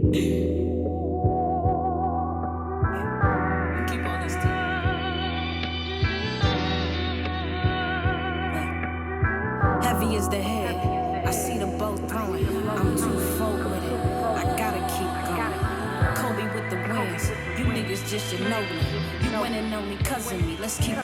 Keep all this to heavy is the head. I see the boat throwing. I'm too full with it. I gotta keep going. Kobe with the wins. You niggas just Ginobili. You winning only cousin me. Let's keep.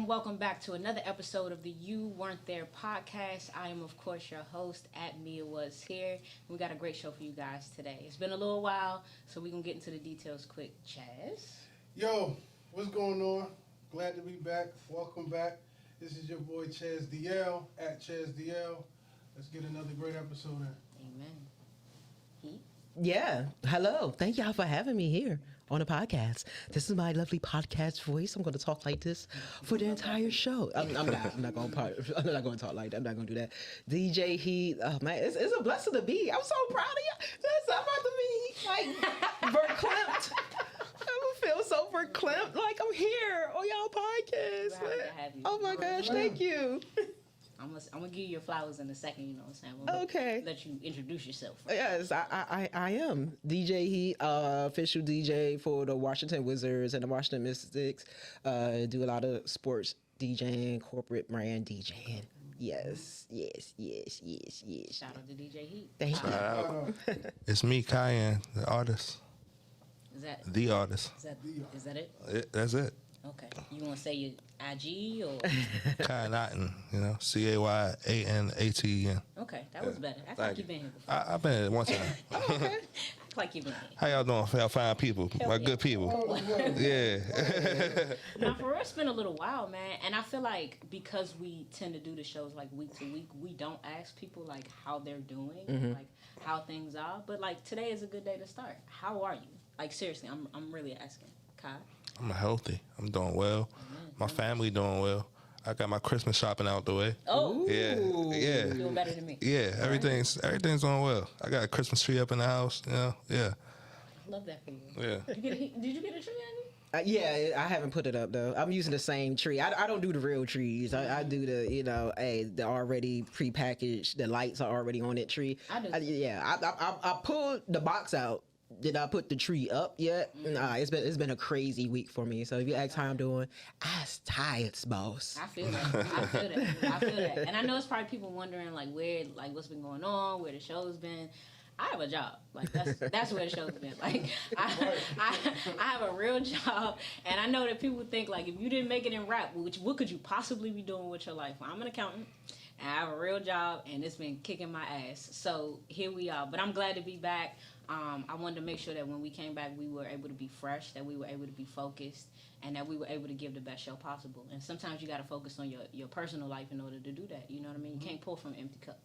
Welcome back to another episode of the You Weren't There podcast. I am, of course, your host, at Mia Was Here. We got a great show for you guys today. It's been a little while, so we're going to get into the details quick. Chaz? Yo, what's going on? Glad to be back. Welcome back. This is your boy, Chaz DL, at Chaz DL. Let's get another great episode in. Amen. He? Yeah. Hello. Thank y'all for having me here on the podcast. This is my lovely podcast voice. I'm going to talk like this for the entire show. I'm not going to talk like that. I'm not going to do that. DJ Heat. Oh man, it's a blessing to be. I'm so proud of you. I'm about to be like verklempt. I feel so verklempt. Like I'm here on y'all podcast. Oh my gosh, thank you. I'm gonna give you your flowers in a second. You know what I'm saying? Okay. Let you introduce yourself. Yes, I am DJ Heat, official DJ for the Washington Wizards and the Washington Mystics. Do a lot of sports DJing, corporate brand DJing. Yes. Shout out to DJ Heat. Thank you. It's me, Kyan, the artist. Is that the artist? Is that it? That's it. Okay. You want to say your IG or? Kyan Aten, Cyanatn. Okay, that was better. Act like you've been here before. I've been here one time. Act like you've been here. How y'all doing? Y'all fine people, good people. Yeah. Now, for us, it's been a little while, man. And I feel like because we tend to do the shows like week to week, we don't ask people like how they're doing, like how things are. But like today is a good day to start. How are you? Like seriously, I'm really asking. Kai? I'm healthy. I'm doing well. My family doing well. I got my Christmas shopping out the way. Oh, yeah. You're doing better than me. Yeah, everything's going well. I got a Christmas tree up in the house. Yeah. I love that for you. Yeah. Did you get a tree, Andy? Yeah, I haven't put it up though. I'm using the same tree. I don't do the real trees. I do the the already prepackaged. The lights are already on that tree. I do. I pulled the box out. Did I put the tree up yet? Nah, it's been a crazy week for me. So if you ask how I'm doing, I'm tired, boss. I feel that. And I know it's probably people wondering like what's been going on, where the show's been. I have a job. Like that's where the show's been. Like I have a real job, and I know that people think like if you didn't make it in rap, what could you possibly be doing with your life? Well, I'm an accountant. And I have a real job, and it's been kicking my ass. So here we are. But I'm glad to be back. I wanted to make sure that when we came back, we were able to be fresh, that we were able to be focused, and that we were able to give the best show possible. And sometimes you got to focus on your personal life in order to do that. You know what I mean? You can't pour from an empty cup.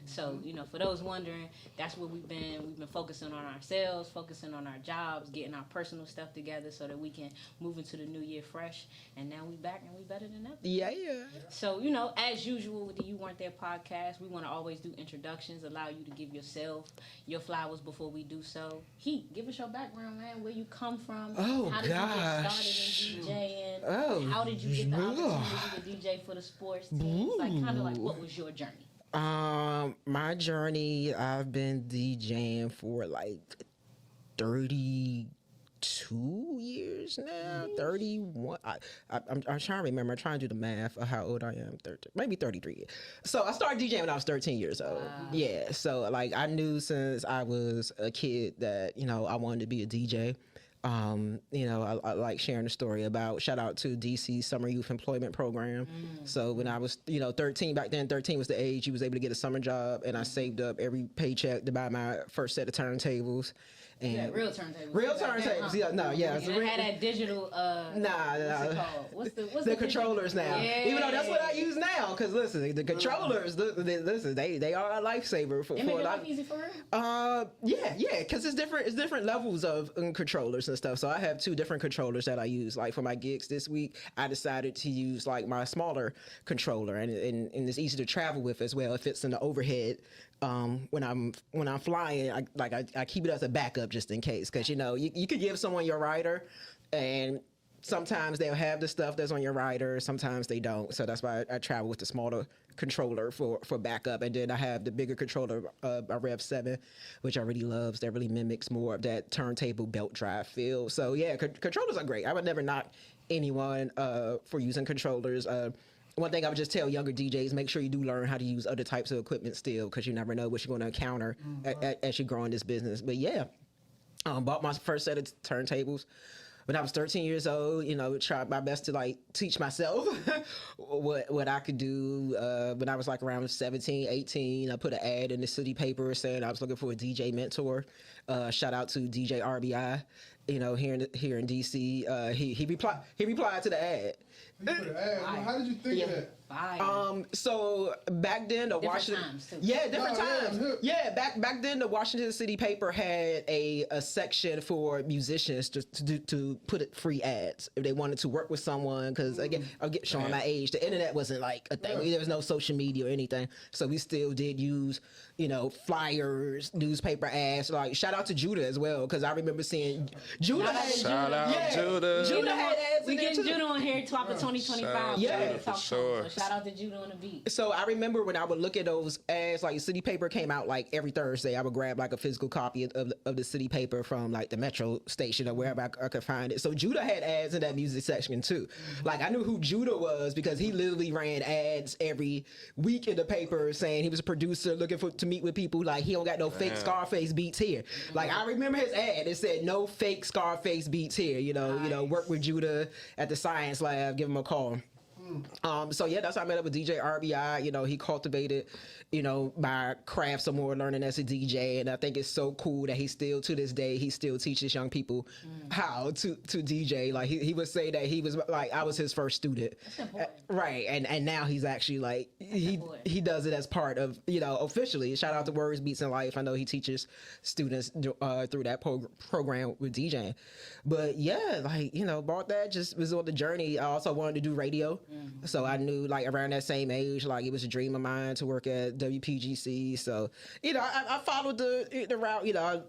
So, for those wondering, that's what we've been focusing on ourselves, focusing on our jobs, getting our personal stuff together so that we can move into the new year fresh. And now we back and we better than ever. Yeah. So, as usual with the You Weren't There podcast, we want to always do introductions, allow you to give yourself your flowers before we do so. Heat, give us your background, man, where you come from. Oh, how did gosh. you get started in DJing? Oh, how did you get the opportunity to DJ for the sports teams? What was your journey? My journey, I've been DJing for like 32 years now, 31. I'm trying to remember. I'm trying to do the math of how old I am. 30, maybe 33. So I started DJing when I was 13 years old. Wow. Yeah. So like I knew since I was a kid that, I wanted to be a DJ. I like sharing the story about shout out to DC Summer Youth Employment Program. So when I was, 13, back then 13 was the age you was able to get a summer job, and I saved up every paycheck to buy my first set of turntables. And real turntables. Real turntables. Yeah, no, yeah. You had that digital. What's the controllers now. Yeah. Even though that's what I use now, because listen, the controllers, they are a lifesaver for a lot. Life easy for real? Yeah, because it's different levels of controllers and stuff. So I have two different controllers that I use. Like for my gigs this week, I decided to use like my smaller controller, and it's easy to travel with as well. It fits in the overhead. When I'm flying, I keep it as a backup just in case, because you could give someone your rider, and sometimes they'll have the stuff that's on your rider, sometimes they don't. So that's why I travel with the smaller controller for backup. And then I have the bigger controller, a Rev 7, which I really loves. That really mimics more of that turntable belt drive feel. So yeah, controllers are great. I would never knock anyone for using controllers. One thing I would just tell younger DJs, make sure you do learn how to use other types of equipment still, because you never know what you're going to encounter as you grow in this business. But yeah, bought my first set of turntables when I was 13 years old. You know, tried my best to like teach myself what I could do. When I was like around 17, 18, I put an ad in the city paper saying I was looking for a DJ mentor. Shout out to DJ RBI, you know, here in DC. He replied to the ad. You put an ad. Well, how did you think of that? So back then the Different Washington times, too. different times. Yeah, back then the Washington City paper had a section for musicians to put it free ads if they wanted to work with someone, because again, I'm showing my age. The internet wasn't like a thing. There was no social media or anything. So we still did use, you know, flyers, newspaper ads. Like shout out to Judah as well, because I remember seeing Judah had Shout out Judah. Judah had ads We in there getting too. Judah on here to the 2025. Yeah, for sure. So shout out to Judah on the beat. So I remember when I would look at those ads, like City Paper came out like every Thursday. I would grab like a physical copy of the City Paper from like the Metro station or wherever I could find it. So Judah had ads in that music section too. Like I knew who Judah was because he literally ran ads every week in the paper saying he was a producer looking to meet with people. Like he don't got no fake Scarface beats here. Like I remember his ad. It said no fake Scarface beats here. You know, work with Judah at the Science Lab. Give him a call. So yeah, that's how I met up with DJ RBI. You know, he cultivated, you know, my craft some more, learning as a DJ, and I think it's so cool that he still, to this day, he still teaches young people how to DJ. Like he would say that he was like I was his first student, right? And now he's actually like he does it as part of, you know, officially. Shout out to Words Beats in Life. I know he teaches students through that program with DJing. But yeah, like, you know, bought that, just was on the journey. I also wanted to do radio. So I knew like around that same age, like it was a dream of mine to work at WPGC. So, you know, I followed the route, you know, I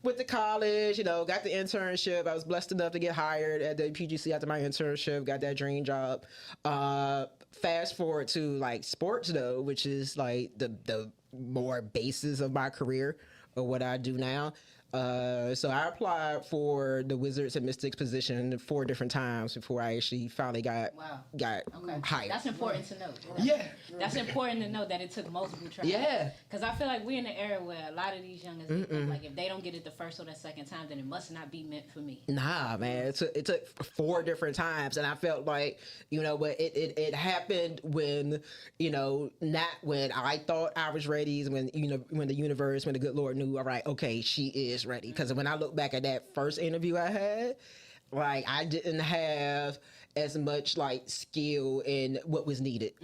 went to college, you know, got the internship. I was blessed enough to get hired at WPGC after my internship, got that dream job. Fast forward to like sports though, which is like the more basis of my career or what I do now. So I applied for the Wizards and Mystics position 4 different times before I actually finally got hired. That's important to know. Yeah. That's important to know that it took multiple tries. Yeah. Because I feel like we're in an era where a lot of these youngins, like if they don't get it the first or the second time, then it must not be meant for me. Nah, man, it took 4 different times, and I felt like, you know, but it happened when, you know, not when I thought I was ready, when, you know, when the good Lord knew, all right, okay, she is ready. Because when I look back at that first interview I had, like I didn't have as much like skill in what was needed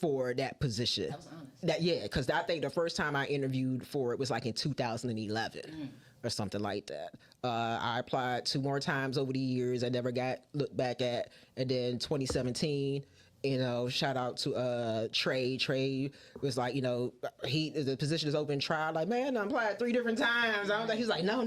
for that position. That was honest. Because I think the first time I interviewed for it was like in 2011 or something like that. I applied 2 more times over the years. I never got looked back at. And then 2017, you know, shout out to Trey. Trey was like, you know, the position is open. Try, like, man, I applied 3 different times. I was like, he's like, no,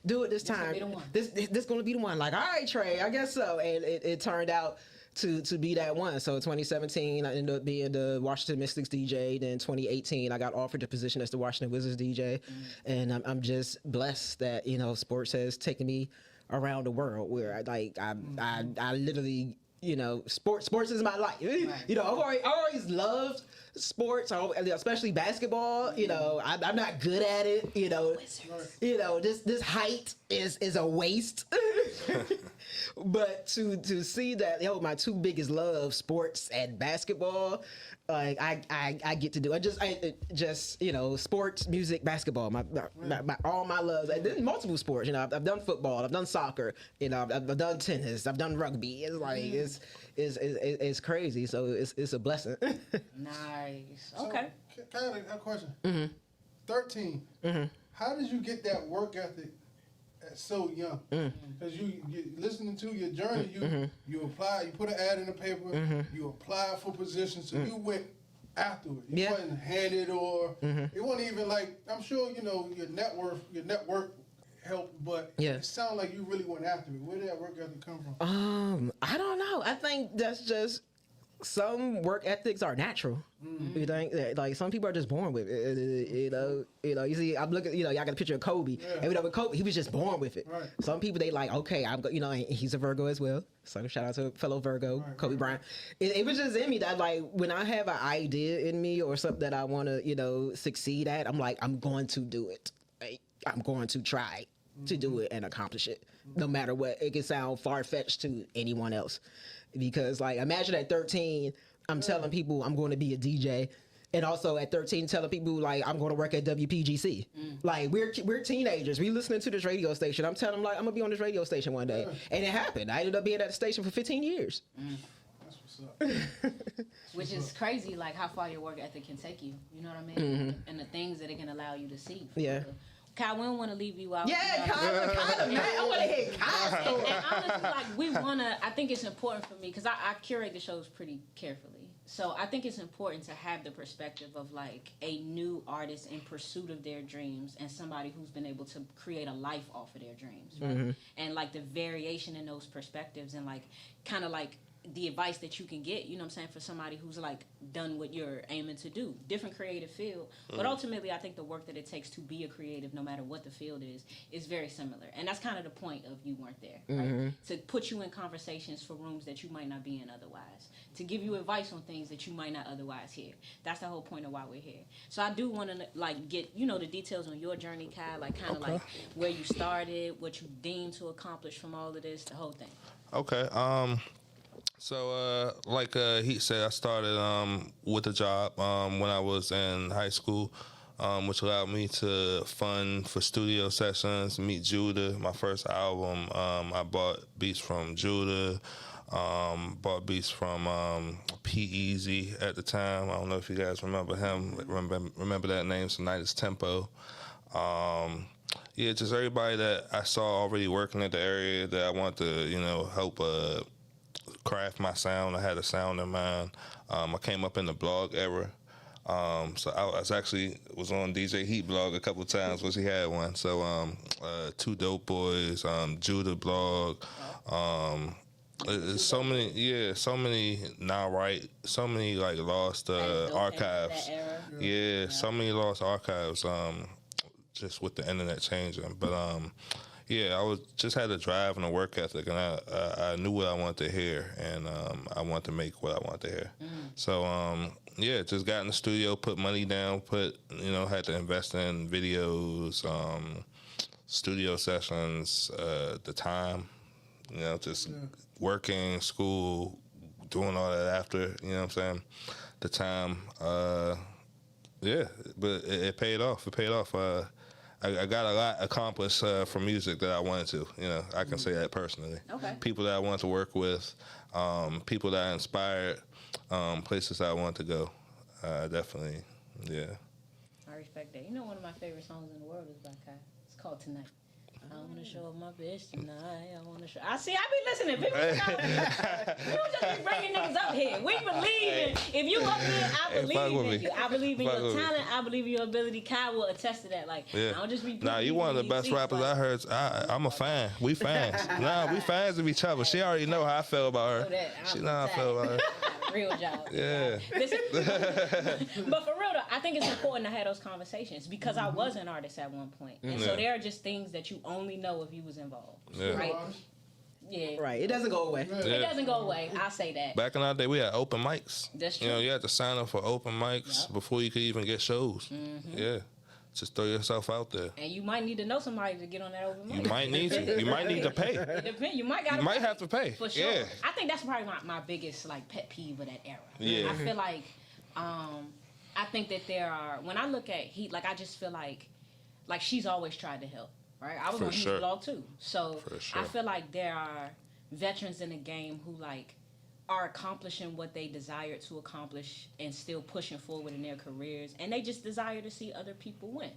do it this time. This gonna be the one. Like, all right, Trey, I guess so. And it turned out to be that one. So 2017, I ended up being the Washington Mystics DJ. Then 2018, I got offered the position as the Washington Wizards DJ. And I'm just blessed that, you know, sports has taken me around the world, where I literally, you know, sports is my life. Right. You know, I always loved sports, especially basketball. You know, I'm not good at it. You know, this height is a waste. But to see that, my 2 biggest loves, sports and basketball, like I get to do. I just you know, sports, music, basketball, my all my loves. And then multiple sports. You know, I've done football, I've done soccer. You know, I've done tennis, I've done rugby. It's like it's crazy. So it's a blessing. Nice. Okay. So, kind of a question. 13. How did you get that work ethic at so young? Because you listening to your journey, you apply, you put an ad in the paper, you applied for positions, so you went after it. You wasn't handed, or it wasn't even like, I'm sure, you know, your network helped, but Yeah. it sounded like you really went after it. Where did that work ethic come from? I don't know. I think that's just some work ethics are natural. You think like some people are just born with it. You see, I'm looking. Y'all got a picture of Kobe. Yeah. And with Kobe, he was just born with it. Right. Some people they like, okay, and he's a Virgo as well. So shout out to a fellow Virgo, Right, Kobe right. Bryant. It was just in me that like when I have an idea in me or something that I want to succeed at, I'm like I'm going to do it. Like, I'm going to try to do it and accomplish it, no matter what. It can sound far fetched to anyone else. Because like imagine at 13 I'm telling people I'm going to be a DJ, and also at 13 telling people like I'm going to work at WPGC. Like we're teenagers, we listening to this radio station. I'm telling them like I'm gonna be on this radio station one day, and it happened. I ended up being at the station for 15 years. That's what's up. Which is crazy, like how far your work ethic can take you. You know what I mean? And the things that it can allow you to see. Yeah. Kyle, we don't want to leave you out. Yeah, you know? Kyler, man, I want to hear Kyler. And honestly, like we wanna. I think it's important for me because I curate the shows pretty carefully. So I think it's important to have the perspective of like a new artist in pursuit of their dreams and somebody who's been able to create a life off of their dreams, right? And like the variation in those perspectives and like kind of like the advice that you can get, you know what I'm saying, for somebody who's like done what you're aiming to do. Different creative field. But ultimately I think the work that it takes to be a creative, no matter what the field is very similar. And that's kind of the point of You Weren't There, right? To put you in conversations for rooms that you might not be in otherwise. To give you advice on things that you might not otherwise hear. That's the whole point of why we're here. So I do want to like get, the details on your journey, Kai, like kind of like where you started, what you deemed to accomplish from all of this, the whole thing. Okay. So, like he said, I started with a job when I was in high school, which allowed me to fund for studio sessions, meet Judah, my first album. I bought beats from Judah, bought beats from P-Eazy at the time. I don't know if you guys remember him. Remember that name, Tonight is Tempo. Yeah, just everybody that I saw already working at the area that I want to, help craft my sound. I had a sound in mind. I came up in the blog era. So I was on DJ Heat blog a couple of times, which he had one. So Two Dope Boys, Judah blog. So many now right, so many like lost archives. Yeah, so many lost archives. Just with the internet changing, but yeah, I just had a drive and a work ethic, and I knew what I wanted to hear, and I wanted to make what I wanted to hear. So yeah, just got in the studio, put money down, had to invest in videos, studio sessions, the time, just working, school, doing all that after, you know what I'm saying, the time. Yeah, but it paid off. It paid off. I got a lot accomplished from music that I wanted to. I can say that personally. Okay. People that I want to work with, people that I inspired, places that I want to go. Definitely, yeah. I respect that. One of my favorite songs in the world is by Kai. It's called Tonight. I want to show up my bitch tonight. I be listening. People you just be bringing niggas up here. We believe in. If you up here, I believe in you. I believe in your talent. I believe in your ability. Kai will attest to that. Like, I don't just be. Nah, you one of the best rappers I heard. I'm a fan. We fans. We fans of each other. She already know how I feel about her. She know how I feel about her. Real job. Yeah. Listen, but for real though, I think it's important to have those conversations because I was an artist at one point, and so there are just things that you only know if you was involved, right? Yeah. Right. It doesn't go away. It doesn't go away. I'll say that. Back in our day, we had open mics. That's true. You had to sign up for open mics before you could even get shows. Yeah. Just throw yourself out there. And you might need to know somebody to get on that open mic. You might need to. You might need to pay. It depends. You might have to pay. For sure. Yeah. I think that's probably my biggest like pet peeve of that era. Yeah. I feel like I think that there are when I look at Heat, like I just feel like she's always tried to help. Right? I was on his blog too. So I feel like there are veterans in the game who like are accomplishing what they desired to accomplish and still pushing forward in their careers, and they just desire to see other people win.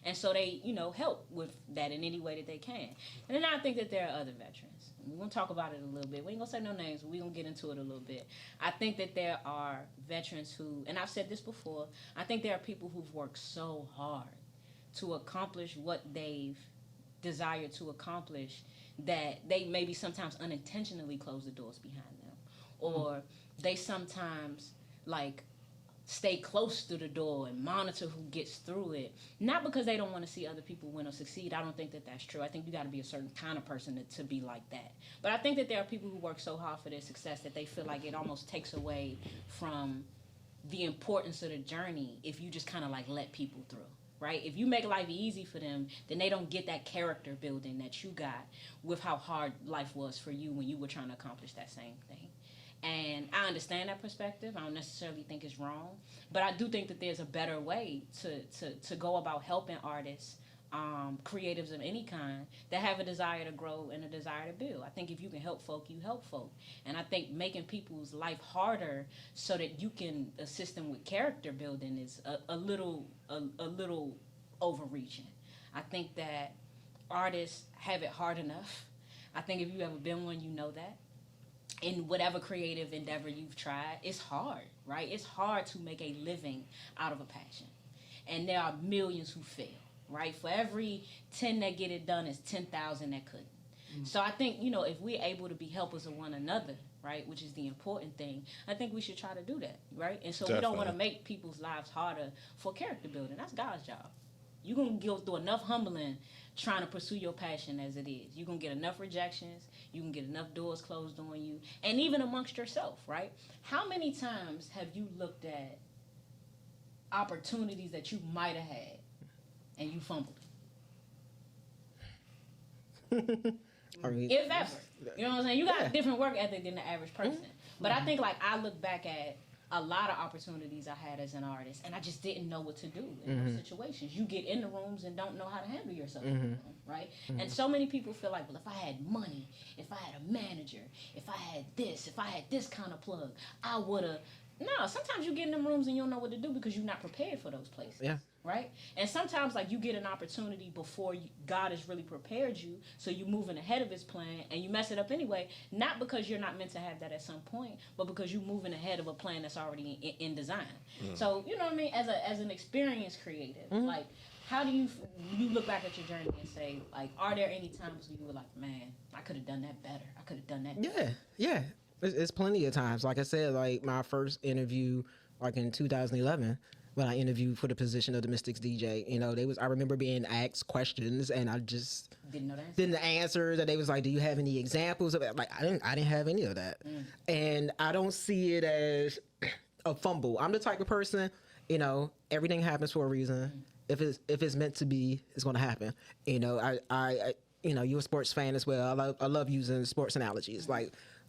And so they, help with that in any way that they can. And then I think that there are other veterans. We're going to talk about it a little bit. We ain't going to say no names, but we're going to get into it a little bit. I think that there are veterans who, and I've said this before, I think there are people who've worked so hard to accomplish what they've desire to accomplish that they maybe sometimes unintentionally close the doors behind them, or they sometimes like stay close to the door and monitor who gets through it, not because they don't want to see other people win or succeed. I don't think that that's true. I think you got to be a certain kind of person to be like that. But I think that there are people who work so hard for their success that they feel like it almost takes away from the importance of the journey if you just kind of like let people through, right? If you make life easy for them, then they don't get that character building that you got with how hard life was for you when you were trying to accomplish that same thing. And I understand that perspective. I don't necessarily think it's wrong, but I do think that there's a better way to go about helping artists, creatives of any kind that have a desire to grow and a desire to build. I think if you can help folk, you help folk. And I think making people's life harder so that you can assist them with character building is a little overreaching. I think that artists have it hard enough. I think if you ever been one, you know that. In whatever creative endeavor you've tried, it's hard, right? It's hard to make a living out of a passion. And there are millions who fail, right? For every 10 that get it done, it's 10,000 that couldn't. So I think, if we're able to be helpers of one another, right, which is the important thing, I think we should try to do that, right? And so Definitely. We don't want to make people's lives harder for character building. That's God's job. You're going to go through enough humbling trying to pursue your passion as it is. You're going to get enough rejections. You can get enough doors closed on you. And even amongst yourself, right? How many times have you looked at opportunities that you might have had and you fumbled? If ever. You know what I'm saying? You got a different work ethic than the average person. But I think, I look back at a lot of opportunities I had as an artist, and I just didn't know what to do in those situations. You get in the rooms and don't know how to handle yourself in the room, right? And so many people feel like, well, if I had money, if I had a manager, if I had this kind of plug, I would have. No, sometimes you get in them rooms and you don't know what to do because you're not prepared for those places. Yeah. Right? And sometimes, you get an opportunity before God has really prepared you, so you're moving ahead of his plan, and you mess it up anyway, not because you're not meant to have that at some point, but because you're moving ahead of a plan that's already in design. So, you know what I mean? As an experienced creative, how do you look back at your journey and say, are there any times when you were like, man, I could have done that better. I could have done that better. Yeah. It's plenty of times. Like I said, my first interview, in 2011, when I interviewed for the position of the Mystics DJ, I remember being asked questions and I just didn't know the answers. And they was like, "Do you have any examples of it?" I didn't have any of that, and I don't see it as a fumble. I'm the type of person, everything happens for a reason. If it's meant to be, it's going to happen. I you're a sports fan as well. I love using sports analogies.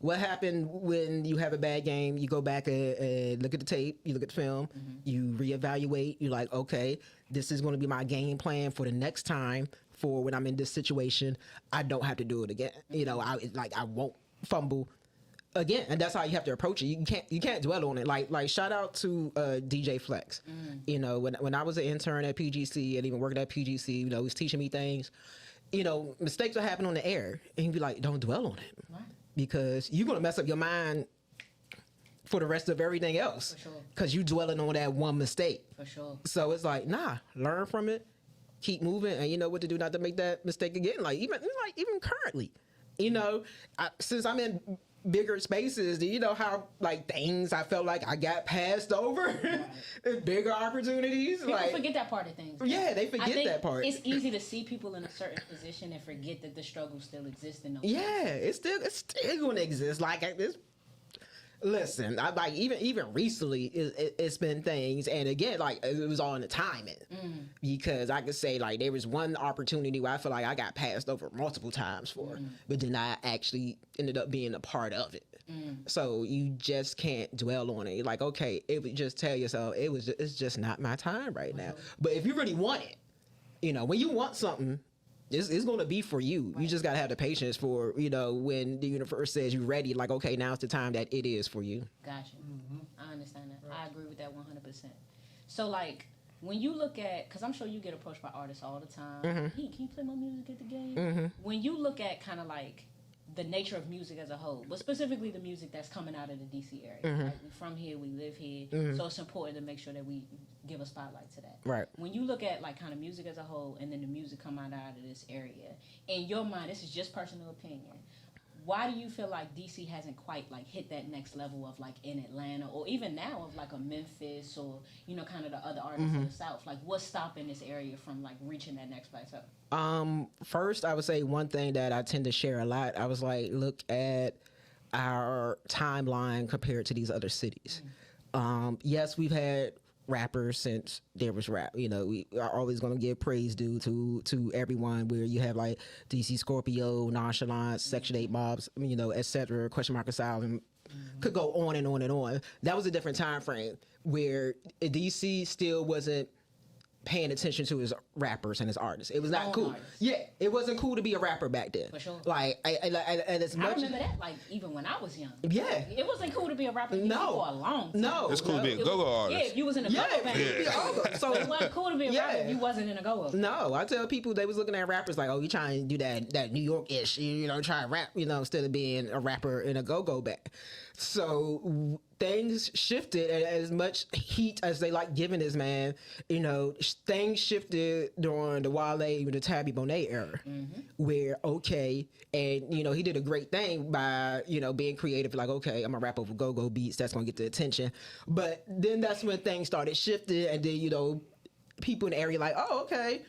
What happened when you have a bad game? You go back and look at the tape, you look at the film, you reevaluate. You're like, okay, this is going to be my game plan for the next time. For when I'm in this situation, I don't have to do it again. I won't fumble again, and that's how you have to approach it. You can't dwell on it. Like shout out to DJ Flex. When I was an intern at PGC and even working at PGC, he was teaching me things. Mistakes will happen on the air, and he'd be like, don't dwell on it. Right. Because you're going to mess up your mind for the rest of everything else. For sure. Because you dwelling on that one mistake. For sure. So it's learn from it, keep moving, and you know what to do not to make that mistake again. Even currently, since I'm in bigger spaces, do you know how things I felt like I got passed over? Right. Bigger opportunities. People forget that part of things. Yeah, they forget that part. It's easy to see people in a certain position and forget that the struggle still exists in those places. It's still gonna exist. Listen, even recently, it's been things, and again, it was all in the timing, because I could say there was one opportunity where I feel like I got passed over multiple times for, but then I actually ended up being a part of it. So you just can't dwell on it. Okay, it would just tell yourself it's just not my time right now. But if you really want it, when you want something, it's going to be for you. Right. You just got to have the patience for, when the universe says you're ready, okay, now's the time that it is for you. Gotcha. I understand that. Right. I agree with that 100%. So, when you look at, because I'm sure you get approached by artists all the time, hey, can you play my music at the game? When you look at kind of the nature of music as a whole, but specifically the music that's coming out of the DC area. Right? We're from here, we live here, so it's important to make sure that we give a spotlight to that. Right. When you look at like kind of music as a whole, and then the music come out of this area, in your mind, this is just personal opinion. Why do you feel like DC hasn't quite like hit that next level of like in Atlanta or even now of like a Memphis or kind of the other artists in the South? Like what's stopping this area from like reaching that next plateau? First, I would say one thing that I tend to share a lot. I was like, look at our timeline compared to these other cities. Yes, we've had rappers since there was rap. We are always going to give praise due to everyone, where you have like DC Scorpio, Nonchalant, Section 8 Mobs, etc., Question Mark Asylum, could go on and on and on. That was a different time frame where DC still wasn't paying attention to his rappers and his artists. It was not cool. Artists. Yeah, it wasn't cool to be a rapper back then. For sure. Like, and as much I remember that, like, even when I was young. Yeah. It wasn't cool to be a rapper for a long time. No. It's cool to be a go-go artist. Yeah, if you was in a go-go band. So it wasn't cool to be a rapper if you wasn't in a go-go. No, I tell people, they was looking at rappers like, oh, you trying to do that New York-ish, try to rap, instead of being a rapper in a go-go band. So things shifted, and as much heat as they like giving this man, things shifted during the Wale, the Tabby Bonet era, where, and, he did a great thing by, being creative, like, okay, I'm gonna rap over go-go beats, that's gonna get the attention. But then that's when things started shifting, and then, people in the area like, oh, okay,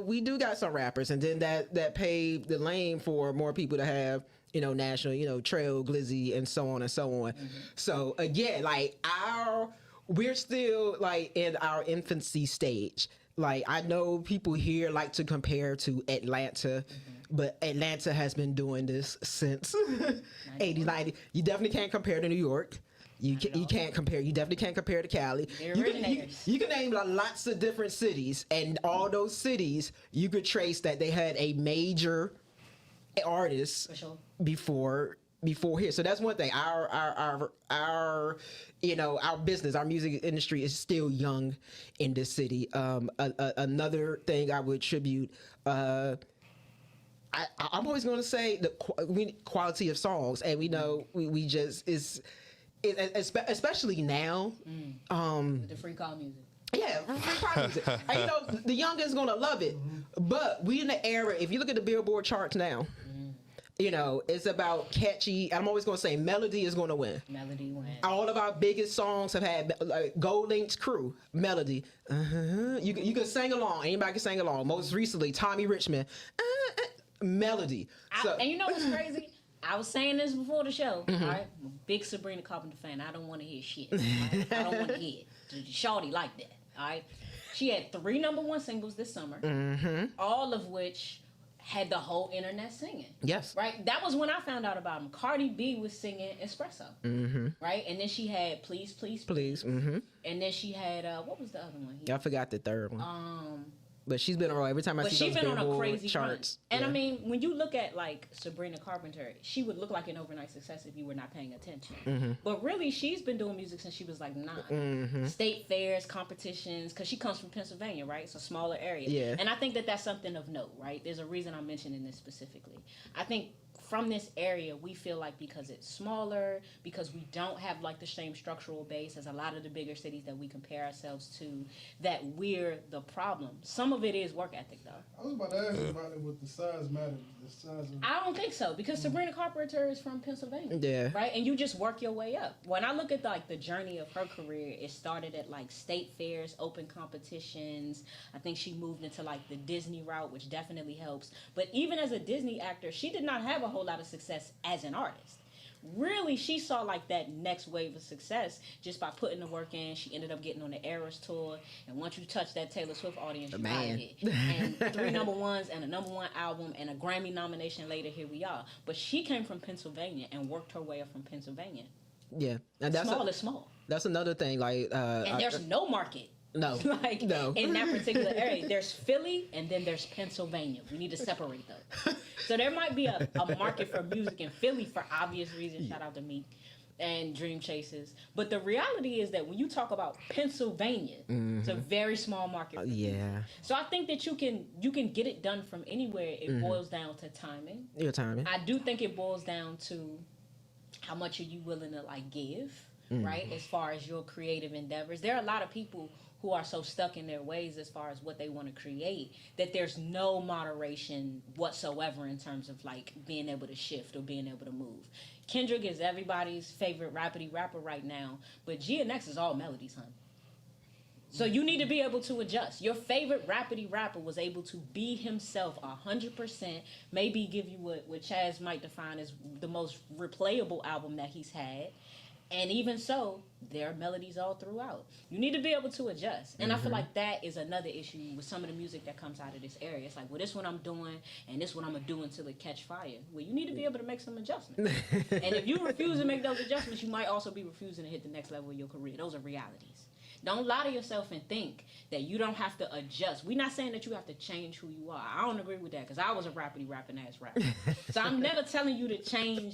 we do got some rappers, and then that paved the lane for more people to have, national, Trail, Glizzy, and so on and so on. So again, like we're still like in our infancy stage. Like, I know people here like to compare to Atlanta, but Atlanta has been doing this since 80s, 90s. You definitely can't compare to New York. You can't compare. You definitely can't compare to Cali. You can name lots of different cities, and all those cities you could trace that they had a major artist before here. So that's one thing. Our business, our music industry is still young in this city. Another thing I would attribute, I'm always going to say the quality of songs, and we just especially now. With the free call music. Yeah, free call music. And the youngins gonna love it. But we in the era, if you look at the Billboard charts now, it's about catchy. I'm always gonna say melody is gonna win. Melody wins. All of our biggest songs have had Gold Link's Crew, melody. You can sing along. Anybody can sing along. Most recently, Tommy Richmond, melody. And you know what's crazy? I was saying this before the show. All right, I'm a big Sabrina Carpenter fan. I don't want to hear shit. Right? I don't want to hear it. Shawty like that. All right, she had 3 #1 singles this summer, all of which had the whole internet singing. Yes. Right? That was when I found out about him. Cardi B was singing Espresso. Right? And then she had Please, Please, Please. And then she had, what was the other one? I forgot the third one. But she's been around every time I see those Billboard on a crazy charts. Run. And I mean, when you look at like Sabrina Carpenter, she would look like an overnight success if you were not paying attention. But really, she's been doing music since she was like 9. State fairs, competitions, because she comes from Pennsylvania, right? It's a smaller area. Yeah. And I think that that's something of note, right? There's a reason I'm mentioning this specifically. I think from this area, we feel like because it's smaller, because we don't have like the same structural base as a lot of the bigger cities that we compare ourselves to, that we're the problem. Some of it is work ethic, though. I was about to ask you about it with the size matter. I don't think so, because Sabrina Carpenter is from Pennsylvania. Yeah. Right? And you just work your way up. When I look at like the journey of her career, it started at like state fairs, open competitions. I think she moved into like the Disney route, which definitely helps. But even as a Disney actor, she did not have a whole lot of success as an artist. Really, she saw like that next wave of success just by putting the work in. She ended up getting on the Eras tour, and once you touch that Taylor Swift audience, you got it. And 3 #1s and a #1 album and a Grammy nomination later, here we are. But she came from Pennsylvania and worked her way up from Pennsylvania. Yeah, and that's small is small. That's another thing. Like, and there's no market. No, no. In that particular area, there's Philly and then there's Pennsylvania. We need to separate those. So there might be a market for music in Philly for obvious reasons. Shout out to Meek. and dream chasers. But the reality is that when you talk about Pennsylvania, it's a very small market. Yeah. So I think that you can get it done from anywhere. It boils down to timing. Your timing. I do think it boils down to how much are you willing to like give, right? As far as your creative endeavors. There are a lot of people who are so stuck in their ways as far as what they want to create that there's no moderation whatsoever in terms of like being able to shift or being able to move. Kendrick is everybody's favorite rapidy rapper right now, but GNX is all melodies, honey. So you need to be able to adjust. Your favorite rapidy rapper was able to be himself 100%, maybe give you what Chaz might define as the most replayable album that he's had. And even so, there are melodies all throughout. You need to be able to adjust. And I feel like that is another issue with some of the music that comes out of this area. It's like, well, this one I'm doing, and this one I'm going to do until it catch fire. Well, you need to be able to make some adjustments. And if you refuse to make those adjustments, you might also be refusing to hit the next level of your career. Those are realities. Don't lie to yourself and think that you don't have to adjust. We're not saying that you have to change who you are. I don't agree with that because I was a rapping ass rapper. So I'm never telling you to change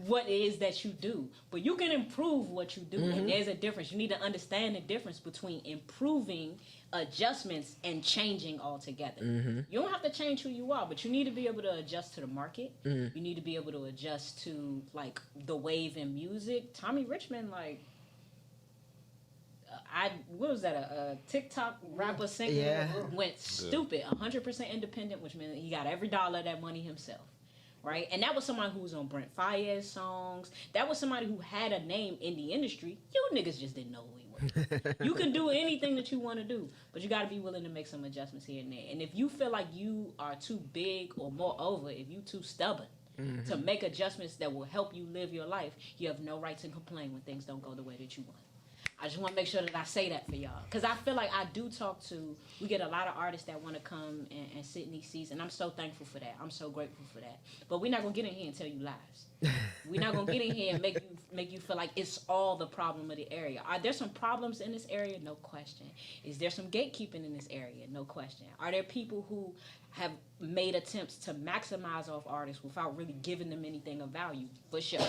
what it is that you do. But you can improve what you do. And there's a difference. You need to understand the difference between improving, adjustments, and changing altogether. You don't have to change who you are, but you need to be able to adjust to the market. You need to be able to adjust to like the wave in music. Tommy Richmond, like, what was that, a TikTok rapper singer went stupid, 100% independent, which meant he got every dollar of that money himself, right? And that was somebody who was on Brent Faiyaz songs. That was somebody who had a name in the industry. You niggas just didn't know who he was. You can do anything that you want to do, but you got to be willing to make some adjustments here and there. And if you feel like you are too big or moreover, if you too stubborn to make adjustments that will help you live your life, you have no right to complain when things don't go the way that you want. I just want to make sure that I say that for y'all. Because I feel like we get a lot of artists that want to come and sit in these seats, and I'm so thankful for that. I'm so grateful for that. But we're not going to get in here and tell you lies. We're not going to get in here and make you feel like it's all the problem of the area. Are there some problems in this area? No question. Is there some gatekeeping in this area? No question. Are there people who have made attempts to maximize off artists without really giving them anything of value? For sure.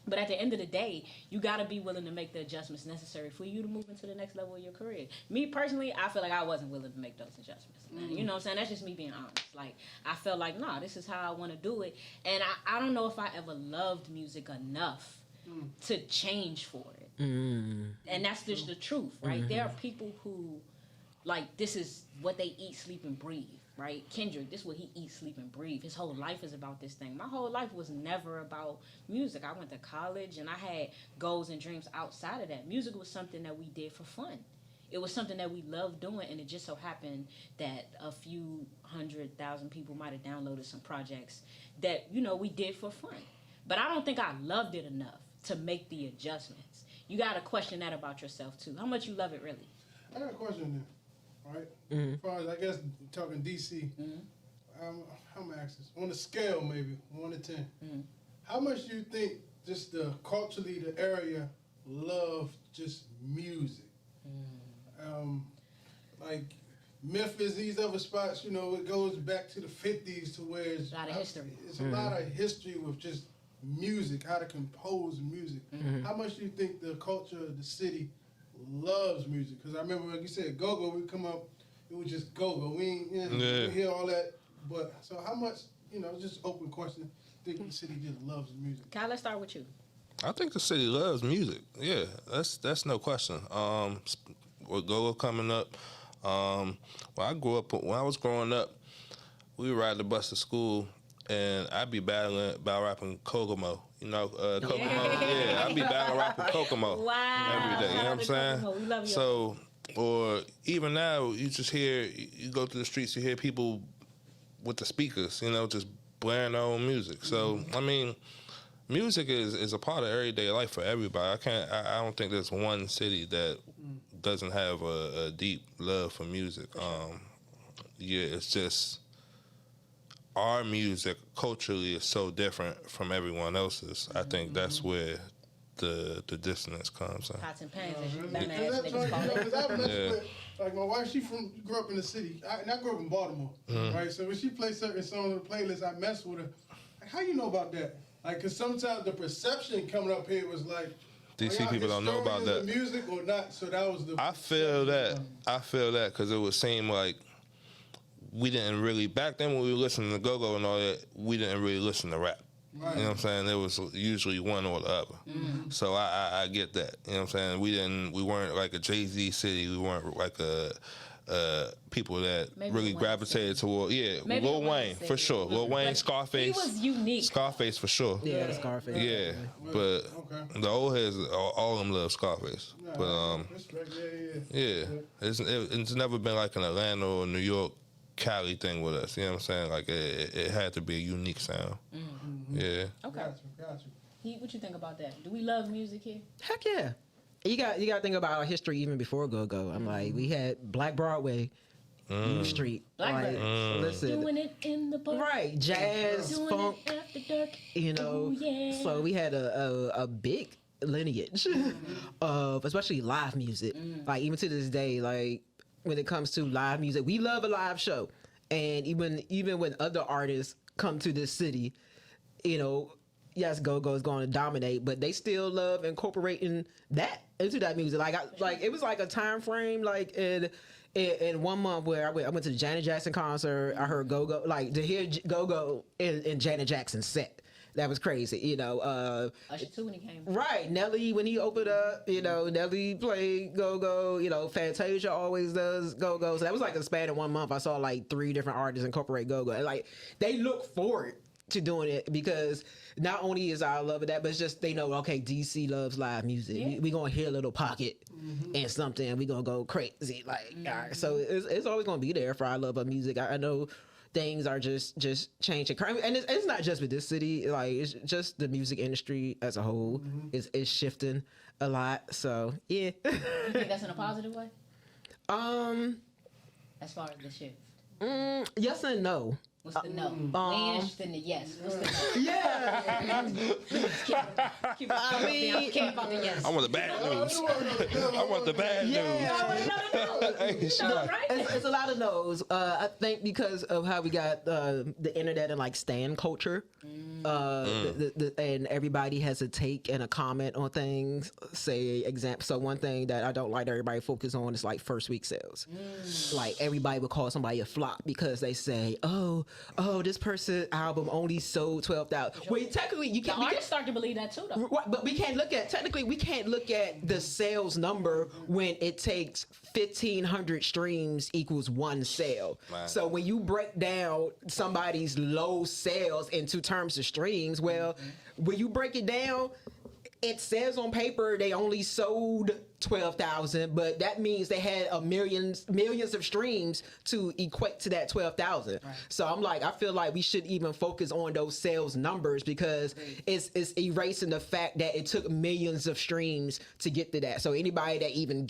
But at the end of the day, you got to be willing to make the adjustments necessary for you to move into the next level of your career. Me personally, I feel like I wasn't willing to make those adjustments. You know what I'm saying? That's just me being honest. Like, I felt like, nah, this is how I want to do it. And I don't know if I ever loved music enough to change for it. And that's just the truth, right? There are people who, like, this is what they eat, sleep, and breathe. Right? Kendrick, this is what he eats, sleep, and breathe. His whole life is about this thing. My whole life was never about music. I went to college and I had goals and dreams outside of that. Music was something that we did for fun. It was something that we loved doing, and it just so happened that a few 100,000 people might have downloaded some projects that, you know, we did for fun. But I don't think I loved it enough to make the adjustments. You got to question that about yourself, too. How much you love it, really? I got a question there. Right? As far as, I guess, talking DC, how am I asking this? On a scale, maybe, 1 to 10, how much do you think just culturally the area loved just music? Like Memphis, these other spots, you know, it goes back to the 50s to where it's a lot of history. It's a lot of history with just music, how to compose music. How much do you think the culture of the city loves music? Because I remember, like you said, go-go, we come up, it was just go-go. We ain't, we hear all that. But, so how much, you know, just open question, think the city just loves music? Kyle, let's start with you. I think the city loves music. Yeah, that's no question. With go-go coming up, when I was growing up, we would ride the bus to school, and I'd be battle rapping Kokomo. You know, Kokomo. Yeah, I'd be battle rapping Kokomo every day. You know what I'm saying? We love you. So, or even now, you just hear, you go through the streets, you hear people with the speakers, you know, just blaring their own music. So, I mean, music is a part of everyday life for everybody. I don't think there's one city that doesn't have a deep love for music. Yeah, it's just our music culturally is so different from everyone else's. I think that's where the dissonance comes in. Pots and pans, as you dumb ass niggas call it. Like my wife, grew up in the city. I grew up in Baltimore, right? So when she plays certain songs on the playlist, I mess with her. Like, how you know about that? Like, cause sometimes the perception coming up here was like, DC people don't know about that. Music or not? So that was the. I feel that because it would seem like we didn't really back then when we were listening to go-go and all that. We didn't really listen to rap. Right. You know what I'm saying? It was usually one or the other. Mm-hmm. So I get that. You know what I'm saying? We weren't like a Jay-Z city. We weren't like a people that maybe really gravitated toward. Yeah, maybe Lil Wayne for sure. Lil Wayne, like, Scarface. He was unique. Scarface for sure. Yeah, Scarface. Yeah, but the old heads, all of them love Scarface. Nah, but it's never been like an Atlanta or New York, Cali thing with us. You know what I'm saying? Like it had to be a unique sound. Mm-hmm. Yeah. Okay. Got you. Heat, what you think about that? Do we love music here? Heck yeah. You got to think about our history even before go-go. I'm like, we had Black Broadway, U Street. Black listen, doing it in the park. Right, jazz, doing funk. It after dark. You know, ooh, yeah. So we had a big lineage of especially live music. Like even to this day, like when it comes to live music, we love a live show. And even when other artists come to this city, you know, yes, go-go is going to dominate, but they still love incorporating that into that music. Like it was like a time frame, like in 1 month where I went to the Janet Jackson concert. I heard go-go, like to hear go-go in Janet Jackson's set. That was crazy, you know. Usher too when he came. Right, Nelly when he opened up, you know, Nelly played go-go. You know, Fantasia always does go-go. So that was like a span in 1 month. I saw like 3 different artists incorporate go-go. And like they look forward to doing it because not only is our love of that, but it's just they know, okay, DC loves live music. Yeah. We gonna hear a little pocket and something, and we gonna go crazy. Like, all right, so it's always gonna be there for our love of music. I know things are just changing, and it's not just with this city. Like, it's just the music industry as a whole is shifting a lot. So yeah. You think that's in a positive way? As far as the shift. Yes and no. What's the no? We ain't interested in the yes. What's the no? Yeah. keep it I mean, I care about the yes. I want the bad news. I want the bad news. No, right? It's a lot of no's. I think because of how we got the internet and like stan culture, and everybody has a take and a comment on things. So one thing that I don't like everybody focus on is like first week sales. Like everybody would call somebody a flop because they say, oh, this person's album only sold 12,000. Well, technically, you can't. The artists start to believe that too, though. But we can't look at the sales number when it takes 1,500 streams equals one sale. Right. So when you break down somebody's low sales into terms of streams, well, when you break it down, it says on paper they only sold 12,000, but that means they had millions of streams to equate to that 12,000. Right. So I'm like, I feel like we should even focus on those sales numbers because it's erasing the fact that it took millions of streams to get to that. So anybody that even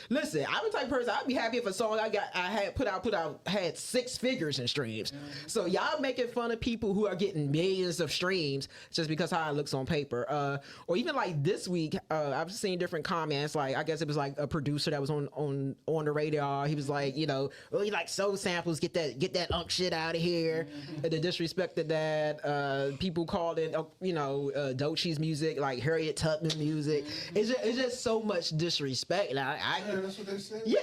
listen, I'm the type of person, I'd be happy if a song I had put out had 6 figures in streams. So y'all making fun of people who are getting millions of streams just because how it looks on paper. Or even like this week, I've seen different comments. Like I guess it was like a producer that was on the radar. He was like, you know, he like soul samples, get that unk shit out of here. The disrespect of that. People called it, Doechie's music like Harriet Tubman music. It's just so much disrespect. Like, that's what they said. Yeah,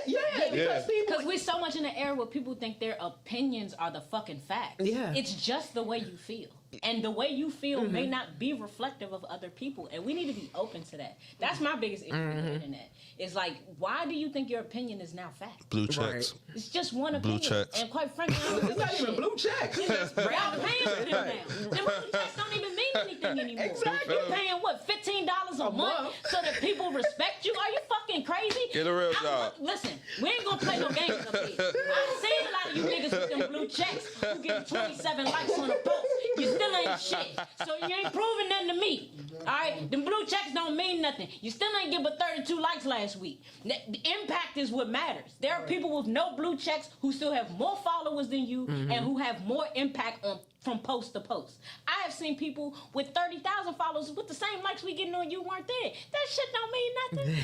because we're so much in the era where people think their opinions are the fucking facts. Yeah, it's just the way you feel. And the way you feel may not be reflective of other people. And we need to be open to that. That's my biggest issue with the internet. It's like, why do you think your opinion is now fact? Blue checks. Right. It's just one opinion. Blue checks. And quite frankly, it's not even blue checks. It's just y'all paying for them now. Them blue checks don't even mean anything anymore. Exactly. You're paying, what, $15 a month so that people respect you? Are you fucking crazy? Get a real job. Listen, we ain't gonna play no games up here. I've seen a lot of you niggas with them blue checks who get 27 likes on a post. You still ain't shit. So you ain't proving nothing to me. Alright? Them blue checks don't mean nothing. You still ain't get but 32 likes last week. The impact is what matters. There are people with no blue checks who still have more followers than you and who have more impact from post to post. I have seen people with 30,000 followers with the same likes we getting on You Weren't There. That shit don't mean nothing.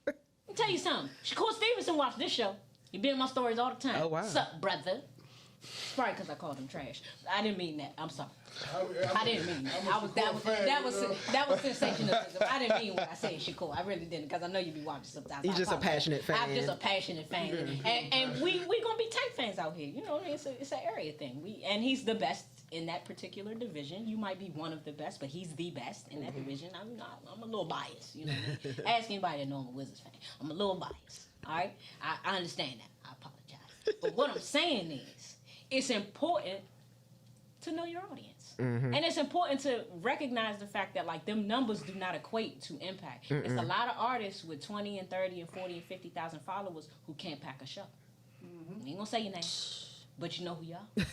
Let me tell you something. Shakur Stevenson watched this show. He be in my stories all the time. Oh, wow. Sup, brother? It's probably because I called him trash. I didn't mean that. I'm sorry. I didn't mean that. That was sensationalism. I didn't mean what I said, Shakur. I really didn't, because I know you be watching sometimes. He's just a passionate fan. I'm just a passionate fan, and we gonna be Tank fans out here. You know, it's an area thing. And he's the best in that particular division. You might be one of the best, but he's the best in that division. I'm not. I'm a little biased. You know what I mean? Ask anybody that know I'm a Wizards fan. I'm a little biased. All right, I understand that. I apologize. But what I'm saying is, it's important to know your audience. And it's important to recognize the fact that, like, them numbers do not equate to impact. It's a lot of artists with 20 and 30 and 40 and 50,000 followers who can't pack a show. I ain't gonna say your name, but you know who y'all.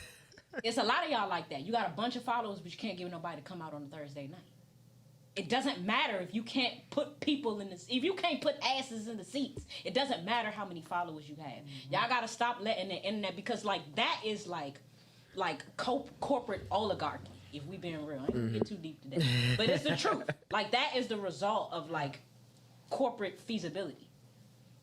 It's a lot of y'all like that. You got a bunch of followers, but you can't get nobody to come out on a Thursday night. It doesn't matter if you can't put people in if you can't put asses in the seats. It doesn't matter how many followers you have. Y'all gotta stop letting the internet, because like that is like corporate oligarchy. If we being real, I ain't gonna get too deep today, but it's the truth. Like, that is the result of like corporate feasibility.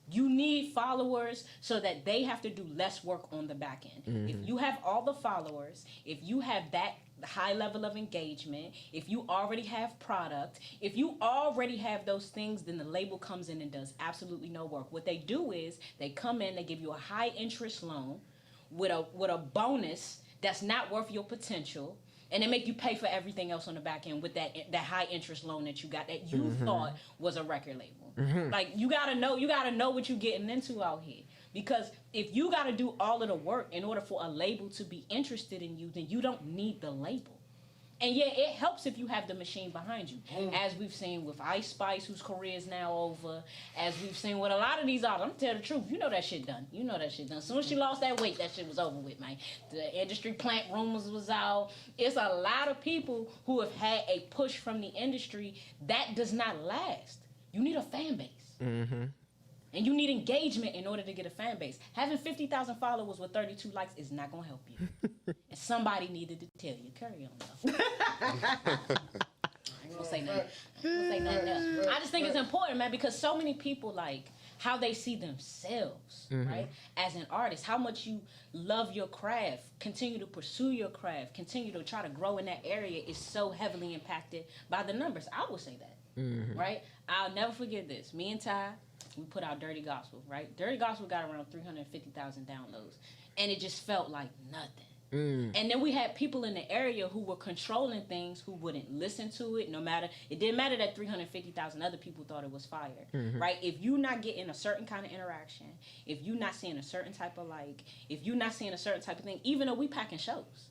You need followers so that they have to do less work on the back end. If you have all the followers, if you have that high level of engagement, if you already have product, if you already have those things, then the label comes in and does absolutely no work. What they do is they come in, they give you a high interest loan with a bonus that's not worth your potential, and they make you pay for everything else on the back end with that high interest loan that you got that you thought was a record label. Like, you gotta know what you're getting into out here. Because if you gotta do all of the work in order for a label to be interested in you, then you don't need the label. And yeah, it helps if you have the machine behind you. As we've seen with Ice Spice, whose career is now over. As we've seen with a lot of these artists. I'm gonna tell the truth, you know that shit done. As soon as she lost that weight, that shit was over with, man. The industry plant rumors was out. It's a lot of people who have had a push from the industry that does not last. You need a fan base. And you need engagement in order to get a fan base. Having 50,000 followers with 32 likes is not going to help you. And somebody needed to tell you. Carry on, though. I ain't going to say nothing else. I just think it's important, man, because so many people, like, how they see themselves, right, as an artist, how much you love your craft, continue to pursue your craft, continue to try to grow in that area is so heavily impacted by the numbers. I would say that, right? I'll never forget this. Me and Ty, we put out Dirty Gospel, right? Dirty Gospel got around 350,000 downloads, and it just felt like nothing. And then we had people in the area who were controlling things who wouldn't listen to it, no matter. It didn't matter that 350,000 other people thought it was fire, right? If you're not getting a certain kind of interaction, if you're not seeing a certain type of like, if you're not seeing a certain type of thing, even though we packing shows,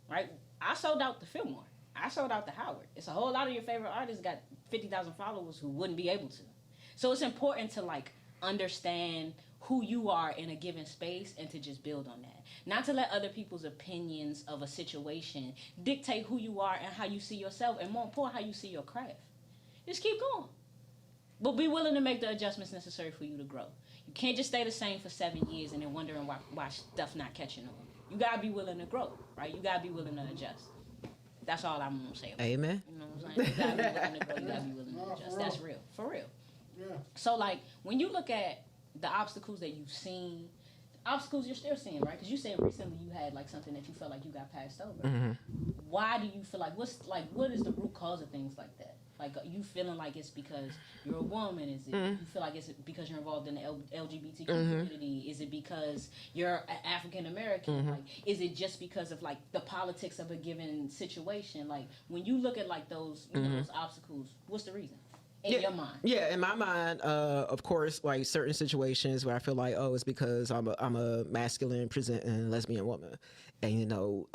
right? I sold out the Fillmore. I sold out the Howard. It's a whole lot of your favorite artists got 50,000 followers who wouldn't be able to. So it's important to like understand who you are in a given space and to just build on that. Not to let other people's opinions of a situation dictate who you are and how you see yourself, and more important, how you see your craft. Just keep going. But be willing to make the adjustments necessary for you to grow. You can't just stay the same for 7 years and then wondering why stuff not catching on. You gotta be willing to grow, right? You gotta be willing to adjust. That's all I'm gonna say about it. Amen. You know what I'm saying? You gotta be willing to grow, you gotta be willing to adjust. That's real. For real. Yeah. So, like, when you look at the obstacles that you've seen, obstacles you're still seeing, right? Because you said recently you had, like, something that you felt like you got passed over. Why do you feel like, what is the root cause of things like that? Like, are you feeling like it's because you're a woman? Is it you feel like it's because you're involved in the LGBTQ community? Is it because you're African American? Like, is it just because of like the politics of a given situation? Like, when you look at like those, you know, those obstacles, what's the reason? In your mind? Yeah, in my mind, of course, like certain situations where I feel like, oh, it's because I'm a masculine presenting lesbian woman, and you know,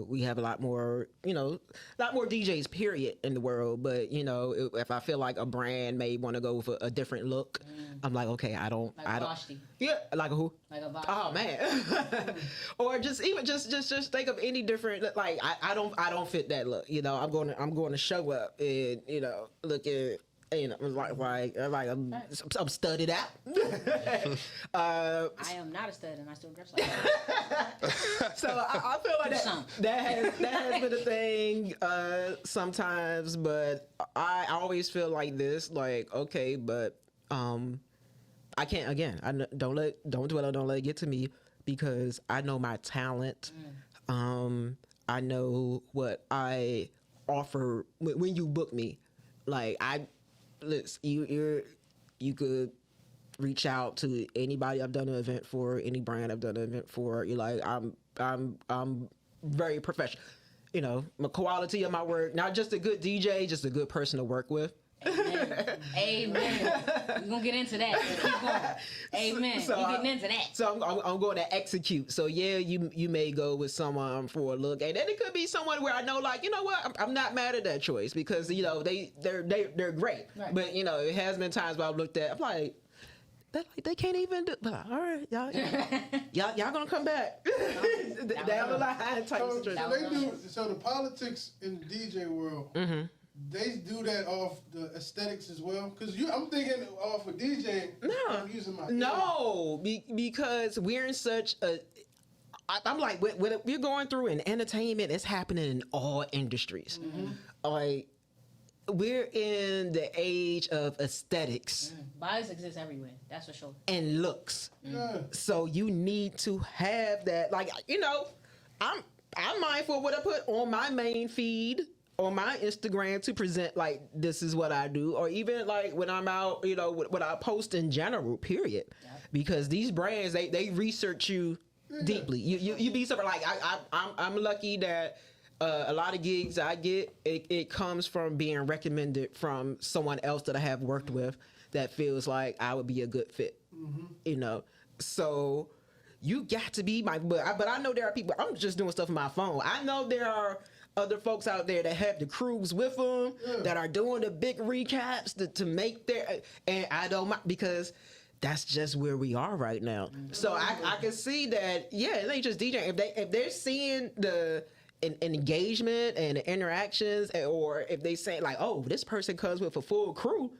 we have a lot more DJs, period, in the world. But you know, if I feel like a brand may want to go for a different look, I'm like, okay, I don't. Vashti. Yeah, like a who? Like a Vashti. Oh man. Or just think of any different. Like I don't fit that look. You know, I'm going to show up and you know look at. You know, I'm studied out. I am not a stud, and I still dress like that. So I feel like that has been a thing sometimes, but I always feel like this, like okay, but I can't. Again, don't let it get to me. because I know my talent. I know what I offer when you book me. Like you could reach out to anybody I've done an event for, any brand I've done an event for. You're like, I'm very professional. You know, my quality of my work, not just a good DJ, just a good person to work with. Amen. We're gonna get into that. Keep going. Amen. So We're getting into that. So I'm going to execute. So yeah, you may go with someone for a look, and then it could be someone where I know, like, you know what, I'm not mad at that choice because, you know, they're great. Right. But, you know, it has been times where I've looked at, I'm like, they can't even do. But all right, y'all gonna come back down the line type situation. So the politics in the DJ world. They do that off the aesthetics as well, because I'm thinking off a DJ. No, I'm using my because we're in such a. I'm like, when we're going through in entertainment, it's happening in all industries. Like, we're in the age of aesthetics. Bias exists everywhere. That's for sure. And looks. Yeah. So you need to have that. Like, you know, I'm mindful of what I put on my main feed on my Instagram to present, like, this is what I do, or even like when I'm out, you know, what I post in general, period. Because these brands, they research you deeply. You be surprised. Like, I'm lucky that a lot of gigs I get, it comes from being recommended from someone else that I have worked with that feels like I would be a good fit. You know, so you got to be but I know there are people. I'm just doing stuff on my phone. I know there are other folks out there that have the crews with them that are doing the big recaps to make their, and I don't mind because that's just where we are right now. So I can see that, yeah, it ain't just DJing. If they're seeing the engagement and the interactions, or if they say like, oh, this person comes with a full crew,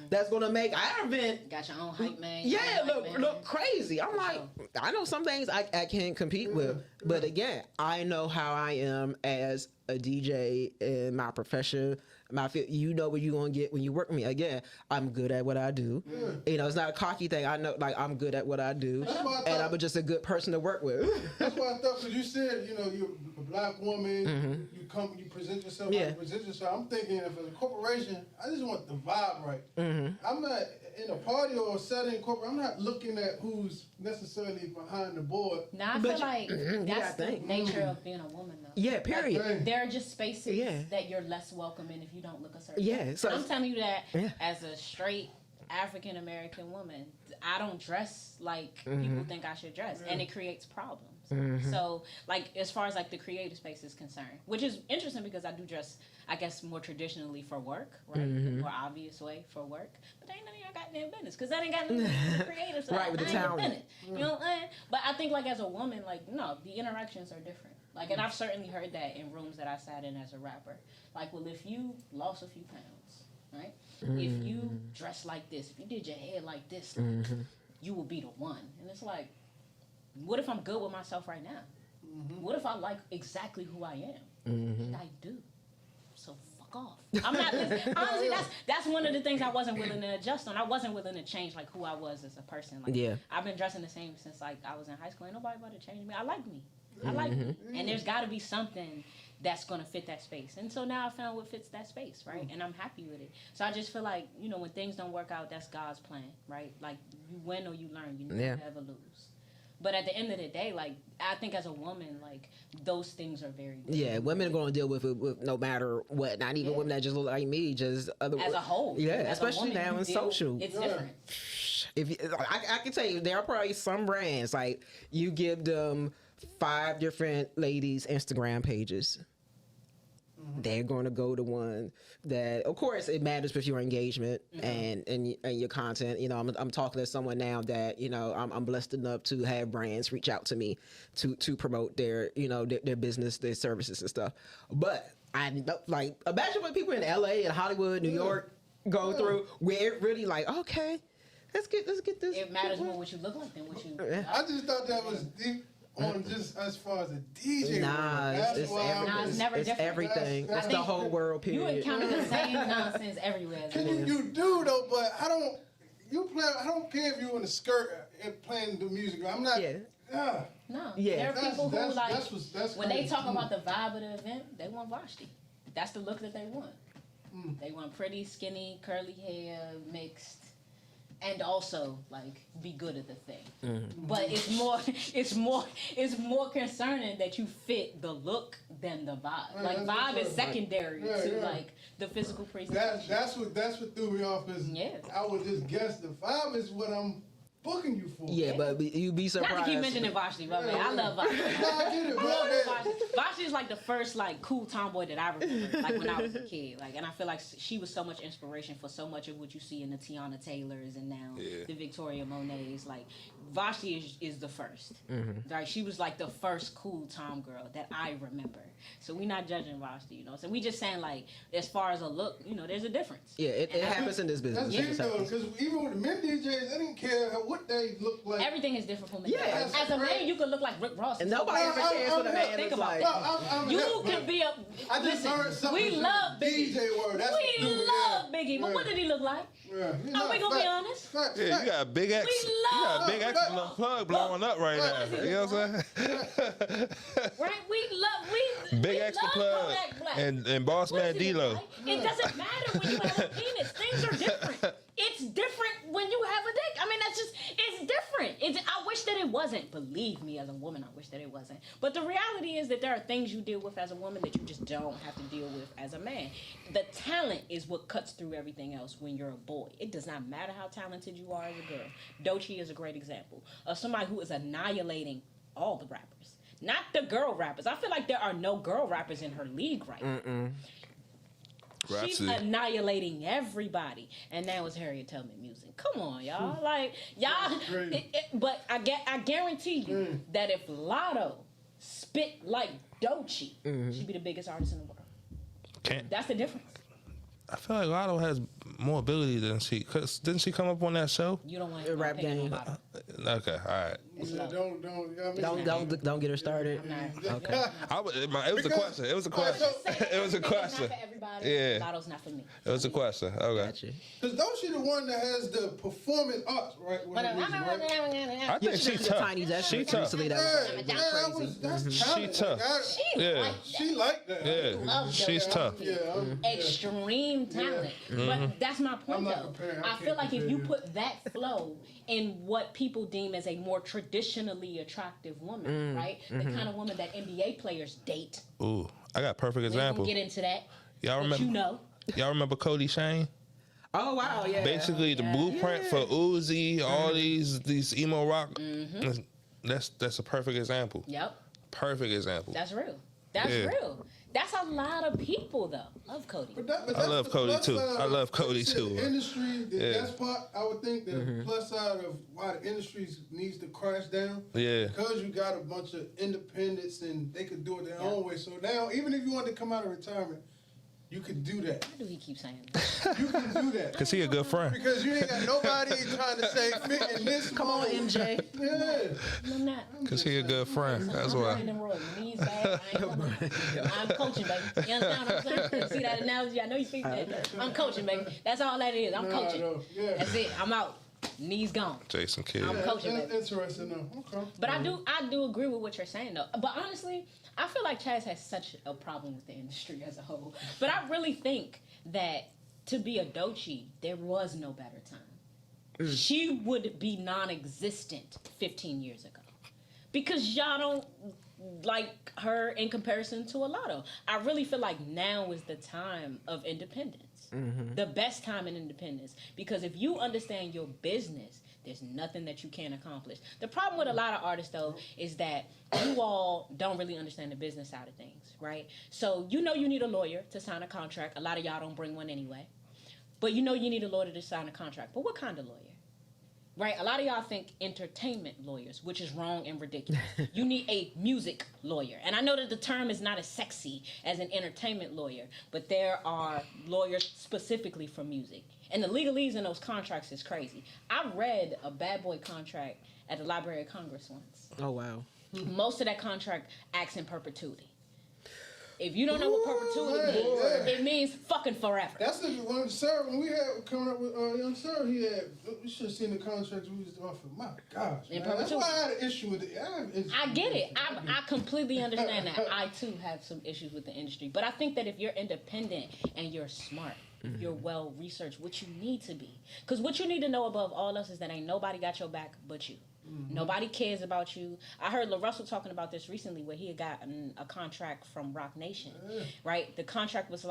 that's gonna make our event got your own hype man. Yeah, look crazy. I'm like, I know some things I can't compete with, but again, I know how I am as a DJ in my profession, my field. You know what you're gonna get when you work with me. Again, I'm good at what I do. You know, it's not a cocky thing. I know, like, I'm good at what I do, and I'm just a good person to work with. That's why I thought, because you said, you know, you're a black woman, you present yourself, like you present yourself. I'm thinking, if it's a corporation, I just want the vibe right. I'm not in a party or a setting corporate. I'm not looking at who's necessarily behind the board. Now I feel like that's the nature of being a woman, though. Yeah, period. Like, there are just spaces that you're less welcome in if you don't look a certain way. So I'm telling you that as a straight African American woman, I don't dress like people think I should dress, and it creates problems. So, like, as far as like the creative space is concerned, which is interesting because I do dress, I guess, more traditionally for work, right? The more obvious way for work, but that ain't none of your goddamn business, because that ain't got nothing to do with the creative side. Right, with the talent. You know what I'm saying? But I think, like, as a woman, like, no, the interactions are different. Like, and I've certainly heard that in rooms that I sat in as a rapper. Like, well, if you lost a few pounds, right? If you dress like this, if you did your hair like this, like, you will be the one. And it's like, what if I'm good with myself right now? What if I like exactly who I am? And I do. So fuck off. I'm not, honestly, that's one of the things I wasn't willing to adjust on. I wasn't willing to change, like, who I was as a person. Like, I've been dressing the same since, like, I was in high school. Ain't nobody about to change me. I like me. I like me. And there's got to be something that's going to fit that space. And so now I found what fits that space, right? And I'm happy with it. So I just feel like, you know, when things don't work out, that's God's plan, right? Like, you win or you learn. You never ever lose. But at the end of the day, like, I think as a woman, like, those things are very good. Yeah, women are going to deal with it with no matter what. Not even women that just look like me, just other. As a whole. Yeah, especially now in social. It's different. If I can tell you, there are probably some brands, like, you give them 5 different ladies' Instagram pages. They're going to go to one that, of course, it matters with your engagement and your content. You know, I'm talking to someone now that, you know, I'm blessed enough to have brands reach out to me to promote their, you know, their business, their services and stuff. But I like, imagine what people in LA and Hollywood, New York go through, where it really like, okay, let's get this. It matters more what you look like than what you. I just thought that was deep. On just as far as a DJ, it's everything. It's the whole world. Period. You encounter the same nonsense everywhere. You do though, but I don't. I don't care if you in a skirt and playing the music. I'm not. No. Yeah. There are people who like that's when they crazy. talk about the vibe of the event, they want Vashti. That's the look that they want. They want pretty, skinny, curly hair, mixed, and also like be good at the thing. But it's more concerning that you fit the look than the vibe. Man, like that's vibe is secondary to yeah. like the physical presentation. That's what threw me off is I would just guess the vibe is what I'm booking you for. Yeah, but you'd be surprised. Not to keep mentioning Vashti, but man, I love Vashti. No, I get it, I bro. love Vashti. Vashti is like the first like cool tomboy that I remember, like when I was a kid. Like, and I feel like she was so much inspiration for so much of what you see in the Tiana Taylors and now the Victoria Monets. Like, Vashti is the first. Like, she was like the first cool tom girl that I remember. So we not judging Vashti, you know. So we just saying like, as far as a look, you know, there's a difference. Yeah, it happens in this business. That's it though, because even with the men DJs, they didn't care what they look like. Everything is different from men. Yeah, as a man, you could look like Rick Ross. And nobody ever cares what a man think looks about like. it. You can be a. I just heard something. We love Biggie. DJ word. That's We love Biggie, but what did he look like? Yeah. Are we gonna be honest? Yeah, you got a big X. We You got a love big X plug blowing up right now. You know what I'm saying? Right? We Big we extra love plug Kodak Black. and Boss What Man does he look D-Lo. like? It doesn't matter when you have a penis. Things are different. It's different when you have a dick. I mean, it's different. I wish that it wasn't. Believe me, as a woman, I wish that it wasn't. But the reality is that there are things you deal with as a woman that you just don't have to deal with as a man. The talent is what cuts through everything else when you're a boy. It does not matter how talented you are as a girl. Doechii is a great example of somebody who is annihilating all the rappers. Not the girl rappers. I feel like there are no girl rappers in her league right now. She's annihilating everybody, and now it's Harriet Tubman music. Come on, y'all! Like y'all, but I guarantee you that if Lotto spit like Doechii, she'd be the biggest artist in the world. That's the difference. I feel like Lotto has more ability than she. Cause didn't she come up on that show? You don't want to Rap game. Okay, all right. Yeah, Don't get her started. Okay. It was a question. It was a question. It was a question. Not for everybody. Yeah. Lotto's not for me. It was a question. Okay. Gotcha. Because Doechii the one that has the performance arts, right? I think she tough. Tiny, that's She tough. recently that was crazy. That's She talent. tough. Yeah. She like that. Yeah. She's tough. Extreme talent. But that's my point, I'm not though. comparing. I I can't feel like if compare you you. put that flow in what people deem as a more traditionally attractive woman, right? The kind of woman that NBA players date. Ooh, I got a perfect We ain't example. gonna get into that. Y'all But remember? you know. Y'all remember Cody Shane? Oh wow, yeah. Basically, the blueprint for Uzi, all these emo rock. That's a perfect example. Yep. Perfect example. That's real. That's real. That's a lot of people, though. Love Cody. I love Cody too. I love Cody too. The industry, that's part, I would think, the plus side of why the industry needs to crash down. Yeah. Because you got a bunch of independents and they could do it their own way. So now, even if you want to come out of retirement, you could do that. Why do he keep saying that? You can do that. Cause he a good friend. Because you ain't got nobody trying to say fit in this. Come on, MJ. Yeah. I'm not. Cause he a good friend. That's I'm why. Brandon Roy. Knees bad. I ain't coming. I'm coaching, baby. You understand what I'm saying? See that analogy? I know you speak that. I'm coaching, baby. That's all that is. I'm coaching. Yeah. That's it. I'm out. Knees gone. Jason Kidd. I'm coaching, baby. Interesting though. Okay. But I do agree with what you're saying though. But honestly, I feel like Chaz has such a problem with the industry as a whole. But I really think that to be a Doechii, there was no better time. She would be non-existent 15 years ago. Because y'all don't like her in comparison to a Lotto. I really feel like now is the time of independence. The best time in independence. Because if you understand your business, there's nothing that you can't accomplish. The problem with a lot of artists, though, is that you all don't really understand the business side of things, right? So you know you need a lawyer to sign a contract. A lot of y'all don't bring one anyway. But you know you need a lawyer to sign a contract. But what kind of lawyer? Right? A lot of y'all think entertainment lawyers, which is wrong and ridiculous. You need a music lawyer. And I know that the term is not as sexy as an entertainment lawyer, but there are lawyers specifically for music. And the legalese in those contracts is crazy. I read a Bad Boy contract at the Library of Congress once. Oh wow. Most of that contract acts in perpetuity. If you don't know what perpetuity means, it means fucking forever. That's when we had coming up with Young Sir, he had, we should have seen the contract we was offered. My gosh, man. That's why I had an issue with it. I get it. I completely understand that. I too have some issues with the industry. But I think that if you're independent and you're smart, you're well researched, what you need to be. Because what you need to know above all else is that ain't nobody got your back but you. Nobody cares about you. I heard LaRussell talking about this recently where he had gotten a contract from Rock Nation, right? The contract was for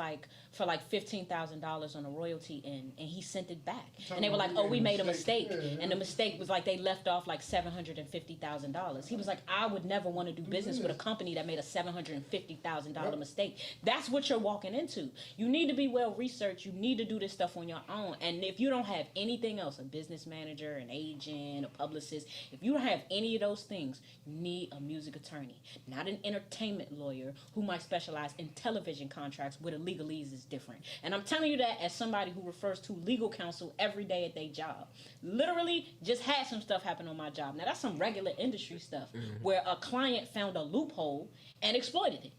$15,000 on a royalty and he sent it back. And they were like, oh, we made a mistake. And the mistake was they left off $750,000. He was like, I would never want to do business with a company that made a $750,000 mistake. That's what you're walking into. You need to be well researched. You need to do this stuff on your own. And if you don't have anything else, a business manager, an agent, a publicist, if you don't have any of those things, you need a music attorney, not an entertainment lawyer who might specialize in television contracts where the legalese is different. And I'm telling you that as somebody who refers to legal counsel every day at their job. Literally just had some stuff happen on my job. Now that's some regular industry stuff where a client found a loophole and exploited it.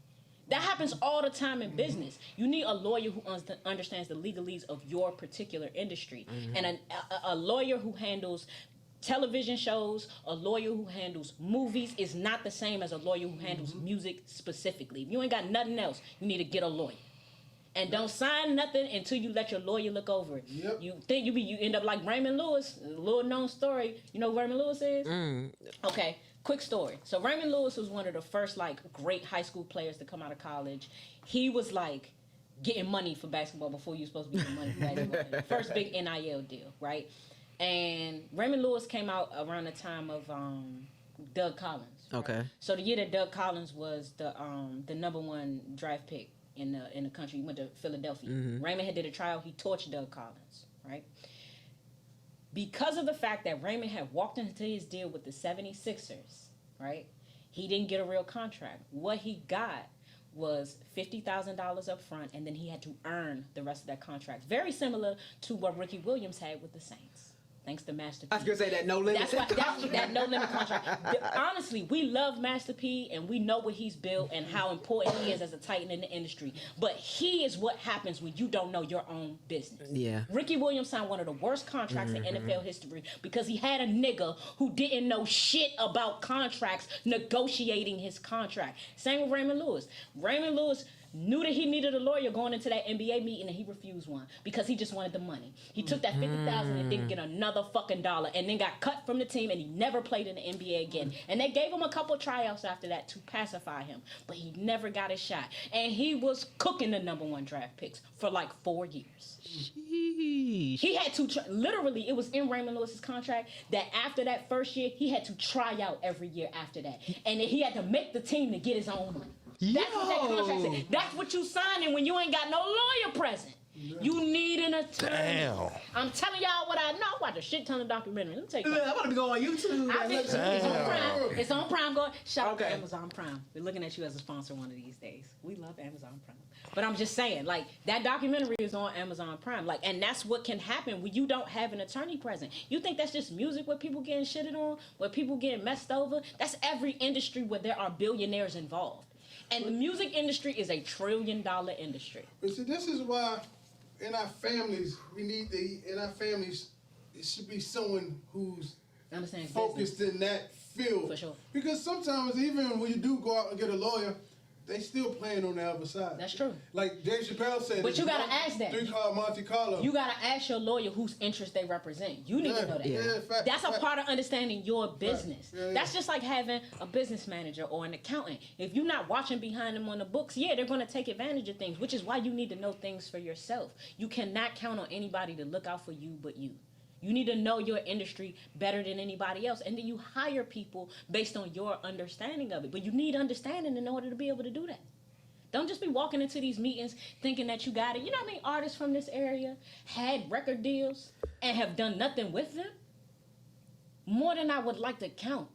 That happens all the time in business. You need a lawyer who understands the legalese of your particular industry. And a lawyer who handles television shows, a lawyer who handles movies is not the same as a lawyer who handles music specifically. If you ain't got nothing else, you need to get a lawyer. And don't sign nothing until you let your lawyer look over it. Yep. You think you end up like Raymond Lewis, a little known story. You know who Raymond Lewis is? Okay, quick story. So Raymond Lewis was one of the first great high school players to come out of college. He was getting money for basketball before you were supposed to be getting money for basketball. First big NIL deal, right? And Raymond Lewis came out around the time of Doug Collins. Right? Okay. So the year that Doug Collins was the #1 draft pick in the country, he went to Philadelphia. Raymond had did a trial. He torched Doug Collins, right? Because of the fact that Raymond had walked into his deal with the 76ers, right? He didn't get a real contract. What he got was $50,000 up front, and then he had to earn the rest of that contract. Very similar to what Ricky Williams had with the Saints. Thanks to Master P. I was going to say that no limit. That no limit contract. Honestly, we love Master P and we know what he's built and how important he is as a titan in the industry. But he is what happens when you don't know your own business. Yeah. Ricky Williams signed one of the worst contracts in NFL history because he had a nigga who didn't know shit about contracts negotiating his contract. Same with Raymond Lewis. Raymond Lewis knew that he needed a lawyer going into that NBA meeting, and he refused one because he just wanted the money. He took that $50,000 and didn't get another fucking dollar, and then got cut from the team, and he never played in the NBA again. And they gave him a couple tryouts after that to pacify him, but he never got a shot. And he was cooking the #1 draft picks for 4 years. Sheesh. He had to literally, it was in Raymond Lewis's contract that after that first year, he had to try out every year after that, and he had to make the team to get his own money. That's what that contract said. That's what you signing when you ain't got no lawyer present. You need an attorney. Damn. I'm telling y'all what I know. I watched a shit ton of documentaries. Let me tell you. I'm going to be going on YouTube. It's on Prime. It's on Prime. Shout out to Amazon Prime. We're looking at you as a sponsor one of these days. We love Amazon Prime. But I'm just saying, that documentary is on Amazon Prime. And that's what can happen when you don't have an attorney present. You think that's just music where people getting shitted on, where people getting messed over? That's every industry where there are billionaires involved. And the music industry is a $1 trillion industry. But see, this is why in our families, it should be someone who's focused in that field. For sure. Because sometimes even when you do go out and get a lawyer, they still playing on the other side. That's true. Like Dave Chappelle said. But you gotta ask that. 3-card Monte Carlo. You gotta ask your lawyer whose interests they represent. You need to know that. Yeah, that's a part of understanding your business. Yeah. That's just like having a business manager or an accountant. If you're not watching behind them on the books, they're gonna take advantage of things, which is why you need to know things for yourself. You cannot count on anybody to look out for you but you. You need to know your industry better than anybody else. And then you hire people based on your understanding of it. But you need understanding in order to be able to do that. Don't just be walking into these meetings thinking that you got it. You know how many artists from this area had record deals and have done nothing with them? More than I would like to count.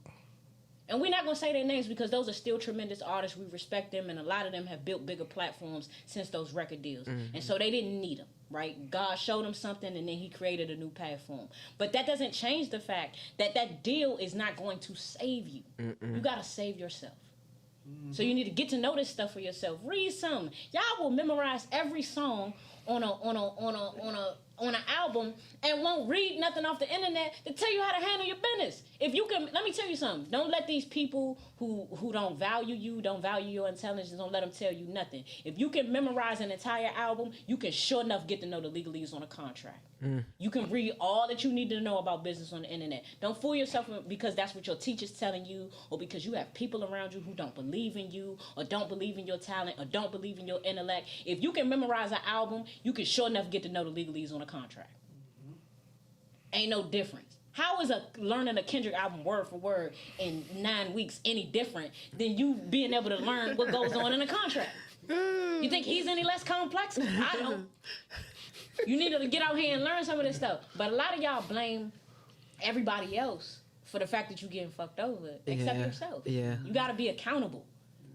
And we're not going to say their names because those are still tremendous artists. We respect them, and a lot of them have built bigger platforms since those record deals. And so they didn't need them, right? God showed them something, and then he created a new platform. But that doesn't change the fact that that deal is not going to save you. You got to save yourself. So you need to get to know this stuff for yourself. Read something. Y'all will memorize every song on an album and won't read nothing off the internet to tell you how to handle your business. If you can, let me tell you something. Don't let these people who don't value you, don't value your intelligence, don't let them tell you nothing. If you can memorize an entire album, you can sure enough get to know the legalese on a contract. You can read all that you need to know about business on the internet. Don't fool yourself because that's what your teacher's telling you, or because you have people around you who don't believe in you, or don't believe in your talent, or don't believe in your intellect. If you can memorize an album, you can sure enough get to know the legalese on a contract. Ain't no difference. How is learning a Kendrick album word for word in 9 weeks any different than you being able to learn what goes on in a contract? You think he's any less complex? I don't. You need to get out here and learn some of this stuff. But a lot of y'all blame everybody else for the fact that you're getting fucked over, except yourself. Yeah. You got to be accountable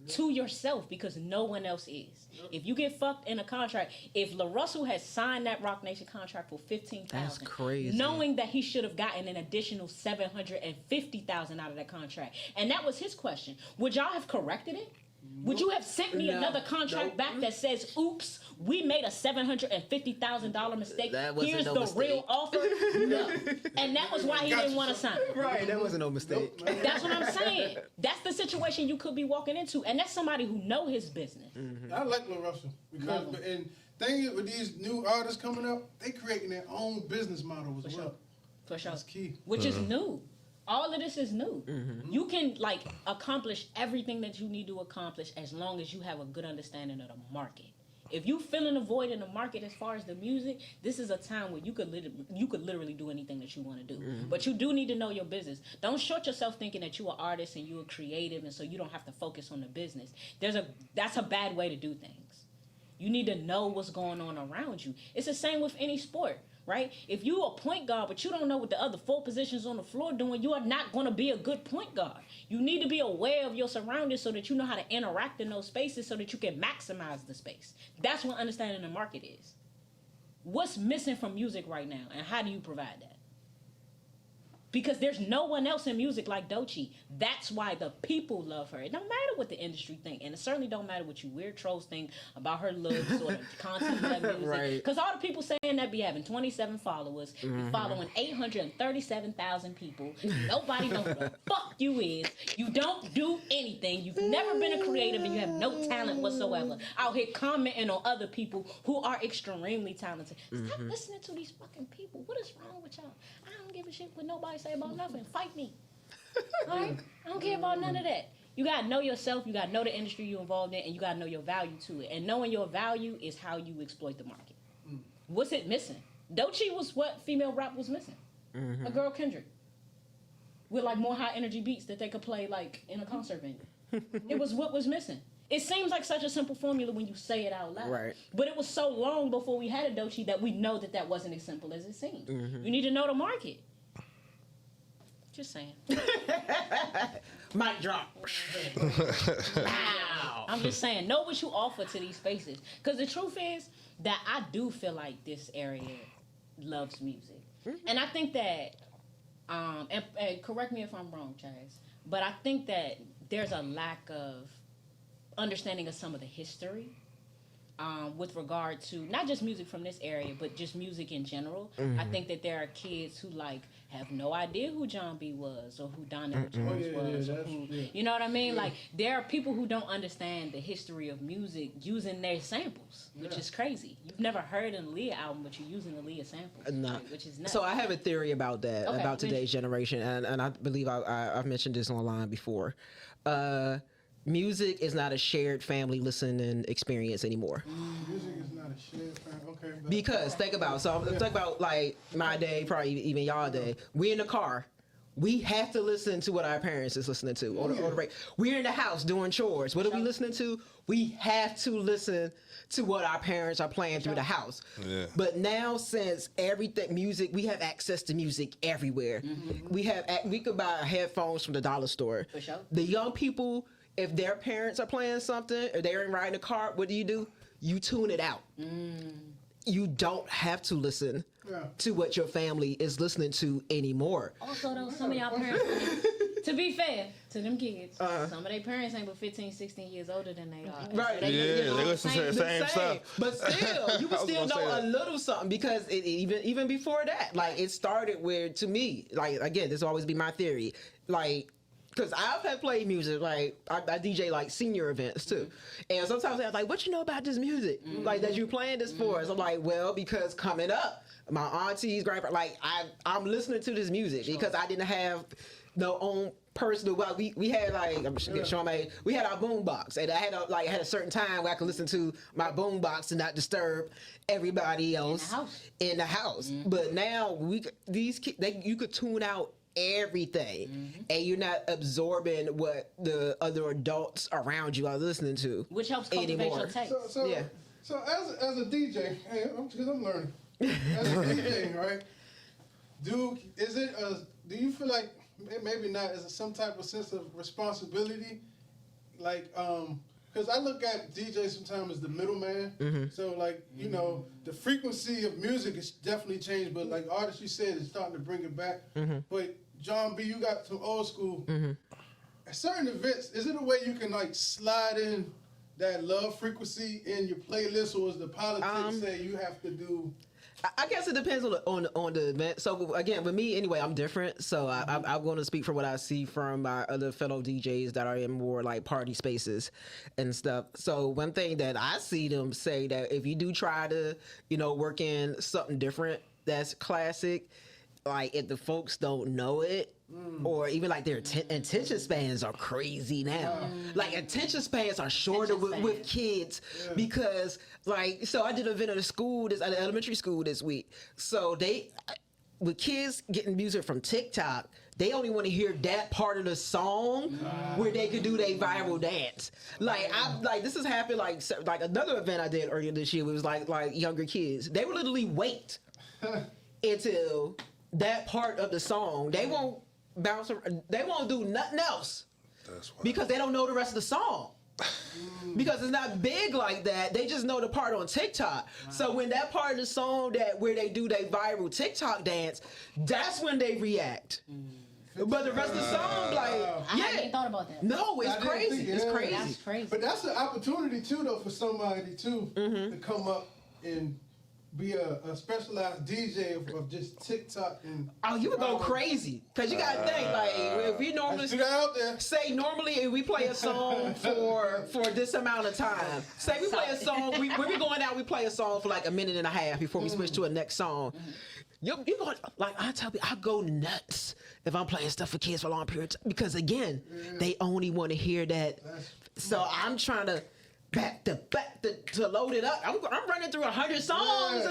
to yourself because no one else is. If you get fucked in a contract, if LaRussell had signed that Roc Nation contract for $15,000, that's crazy. Knowing that he should have gotten an additional $750,000 out of that contract, and that was his question. Would y'all have corrected it? Would you have sent me another contract back that says, oops, we made a $750,000 mistake. Here's the mistake. Real offer? No. And that was why he didn't want to sign it. Right, that wasn't no mistake. That's what I'm saying. That's the situation you could be walking into. And that's somebody who know his business. I like Lil Russell. Because, and thing is, with these new artists coming up, they creating their own business model as well. For sure. That's key. Which is new. All of this is new. You can accomplish everything that you need to accomplish as long as you have a good understanding of the market. If you filling a void in the market as far as the music, this is a time where you could literally do anything that you want to do. But you do need to know your business. Don't short yourself thinking that you're an artist and you're creative and so you don't have to focus on the business. That's a bad way to do things. You need to know what's going on around you. It's the same with any sport. Right? If you a point guard, but you don't know what the other 4 positions on the floor doing, you are not going to be a good point guard. You need to be aware of your surroundings so that you know how to interact in those spaces so that you can maximize the space. That's what understanding the market is. What's missing from music right now, and how do you provide that? Because there's no one else in music like Doechii. That's why the people love her. It don't matter what the industry think, and it certainly don't matter what you weird trolls think about her looks or the content of that music. Because all the people saying that be having 27 followers, be following 837,000 people. Nobody knows who the fuck you is. You don't do anything. You've never been a creative, and you have no talent whatsoever. Out here commenting on other people who are extremely talented. Stop listening to these fucking people. What is wrong with y'all? I don't give a shit what nobody say about nothing. Fight me. All right? I don't care about none of that. You got to know yourself. You got to know the industry you're involved in, and you got to know your value to it. And knowing your value is how you exploit the market. What's it missing? Doechii was what female rap was missing. A girl Kendrick. With more high energy beats that they could play in a concert venue. It was what was missing. It seems like such a simple formula when you say it out loud. Right. But it was so long before we had a Doechii that we know that wasn't as simple as it seemed. You need to know the market. Just saying. Mic drop. Wow. I'm just saying, know what you offer to these spaces. Because the truth is that I do feel like this area loves music. And I think that, and correct me if I'm wrong, Chaz, but I think that there's a lack of understanding of some of the history with regard to not just music from this area, but just music in general. I think that there are kids who have no idea who John B was or who Donnell Jones was. Or who, you know what I mean? There are people who don't understand the history of music using their samples, which is crazy. You've never heard an Aaliyah album, but you're using Aaliyah samples, no. Which is nuts. So I have a theory about that, about today's generation, and I believe I've mentioned this online before. Music is not a shared family listening experience anymore. Music is not a shared family. Okay. Because think about my day, probably even y'all day. We in the car. We have to listen to what our parents is listening to. On the radio. We're in the house doing chores. What are we listening to? We have to listen to what our parents are playing through the house. Yeah. But now, since everything music, we have access to music everywhere. We could buy headphones from the dollar store. For sure. The young people, if their parents are playing something or they're riding a car, what do? You tune it out. You don't have to listen to what your family is listening to anymore. Also, though, some of y'all parents To be fair to them kids, some of their parents ain't but 15, 16 years older than they are. Right. So They listen to the same stuff. But still, you can still know a little something because even before that, like it started where, to me, like again, this will always be my theory, like. Because I've played music, like, I DJ, like, senior events, too. And sometimes they're like, what you know about this music? Like, that you playing this for? So I'm like, well, because coming up, my aunties, grandpa, like, I'm listening to this music because I didn't have no own personal, well, we had, like, I'm showing my, we had our boom box. And I had a certain time where I could listen to my boom box and not disturb everybody else in the house. But now, these kids, you could tune out everything, and you're not absorbing what the other adults around you are listening to, which helps cultivate your taste. So as a DJ, because I'm learning, as a DJ, right? Do you feel like maybe not? Is it some type of sense of responsibility, like because I look at DJ sometimes as the middleman. So like you know the frequency of music has definitely changed, but like artists you said is starting to bring it back, but John B, you got some old school. At certain events, is it a way you can like slide in that love frequency in your playlist, or is the politics say you have to do? I guess it depends on the event. So again, with me anyway, I'm different. So I'm going to speak for what I see from my other fellow DJs that are in more like party spaces and stuff. So one thing that I see them say that if you do try to, work in something different that's classic, like if the folks don't know it, or even like their attention spans are crazy now. Like attention spans are shorter with kids because so I did an event at an elementary school this week. So with kids getting music from TikTok, they only want to hear that part of the song where they could do their viral dance. This has happened like another event I did earlier this year was like younger kids. They would literally wait until that part of the song. They won't bounce around. They won't do nothing else because they don't know the rest of the song. Because it's not big like that. They just know the part on TikTok. So when that part of the song where they do their viral TikTok dance, that's when they react. But the rest of the song, I hadn't even thought about that. No, it's crazy. It's crazy. That's crazy. But that's an opportunity too, though, for somebody too to come up and be a specialized DJ of just TikTok and. Oh, you would go crazy because you gotta think if we normally if we play a song for this amount of time. Say we play a song, when we going out, we play a song for like a minute and a half before we switch to a next song. You're going I tell people I go nuts if I'm playing stuff for kids for a long period of time because again they only want to hear that. So I'm trying to. Back to load it up. I'm running through 100 songs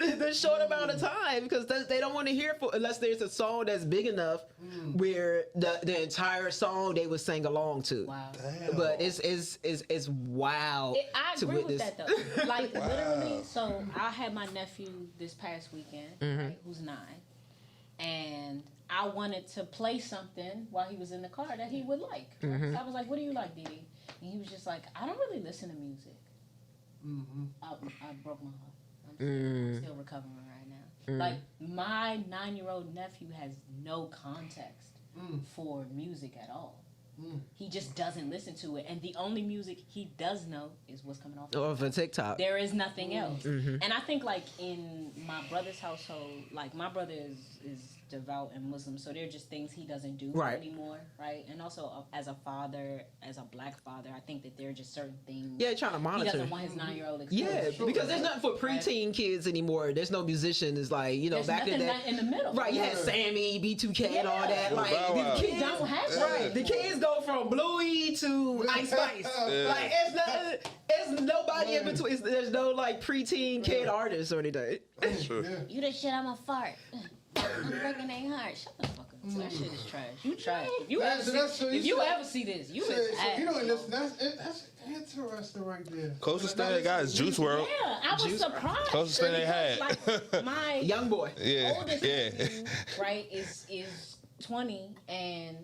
in this short amount of time because they don't want to hear unless there's a song that's big enough where the entire song they would sing along to. Wow. Damn. But it's wild. I agree with that though. Like literally, so I had my nephew this past weekend, right, who's 9, and I wanted to play something while he was in the car that he would like. Right? So I was like, "What do you like, Didi?" And he was just like, I don't really listen to music. I broke my heart. I'm still recovering right now. Like, my 9-year-old nephew has no context for music at all. He just doesn't listen to it. And the only music he does know is what's coming off of TikTok. There is nothing else. And I think, like, in my brother's household, like, my brother is devout and Muslim, so there are just things he doesn't do anymore, right? And also, as a father, as a black father, I think that there are just certain things. Yeah, trying to monitor. He doesn't want his 9-year-old exposed. Yeah, because there's nothing for preteen kids anymore. There's no musicians like there's back in that in the middle. Right, you had Sammy, B2K, and all that. Like the kids don't have that. Right, the kids go from Bluey to Ice Spice. Like it's nobody in between. There's no like preteen kid artists or anything. Sure. You the shit, I'm a fart. I'm breaking their heart. Shut the fuck up. That shit is trash. You trash. If you ever see this, you is ass. You don't listen. That's interesting right there. Closest thing they got is Juice WRLD. Yeah, I was surprised. Closest thing they had. Like, my young boy. oldest nephew, right, is 20, and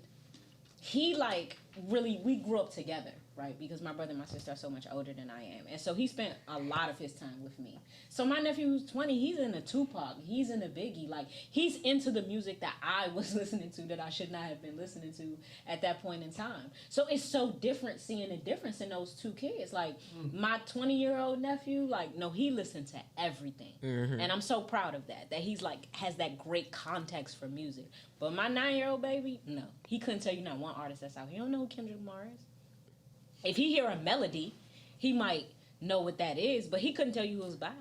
he like really we grew up together. right? Because my brother and my sister are so much older than I am. And so he spent a lot of his time with me. So my nephew who's 20, he's into Tupac, he's into Biggie. Like, he's into the music that I was listening to that I should not have been listening to at that point in time. So it's so different seeing the difference in those two kids. Like, my 20-year-old nephew, like, no, he listened to everything. And I'm so proud of that he's like, has that great context for music. But my 9-year-old baby, no. He couldn't tell you not one artist that's out. He don't know who Kendrick Lamar is. If he hear a melody, he might know what that is, but he couldn't tell you who it was by.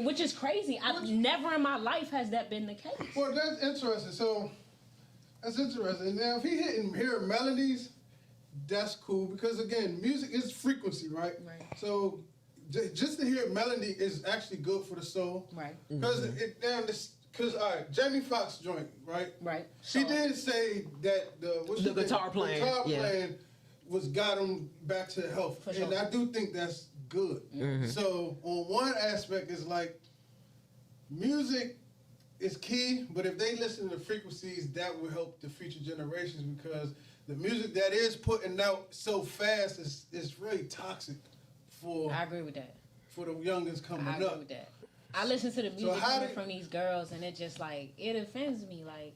Which is crazy. Never in my life has that been the case. Well, that's interesting. So, that's interesting. Now, if he hear melodies, that's cool. Because, again, music is frequency, right? Right. So, just to hear melody is actually good for the soul. Right. Because, all right, Jamie Foxx joint, right? Right. She did say that the guitar playing was got him back to health. For sure. And I do think that's good. So on one aspect is like music is key, but if they listen to the frequencies, that will help the future generations, because the music that is putting out so fast is really toxic for I agree with that. For the youngins coming up. I agree with that. I listen to the music coming from these girls, and it just like, it offends me. Like,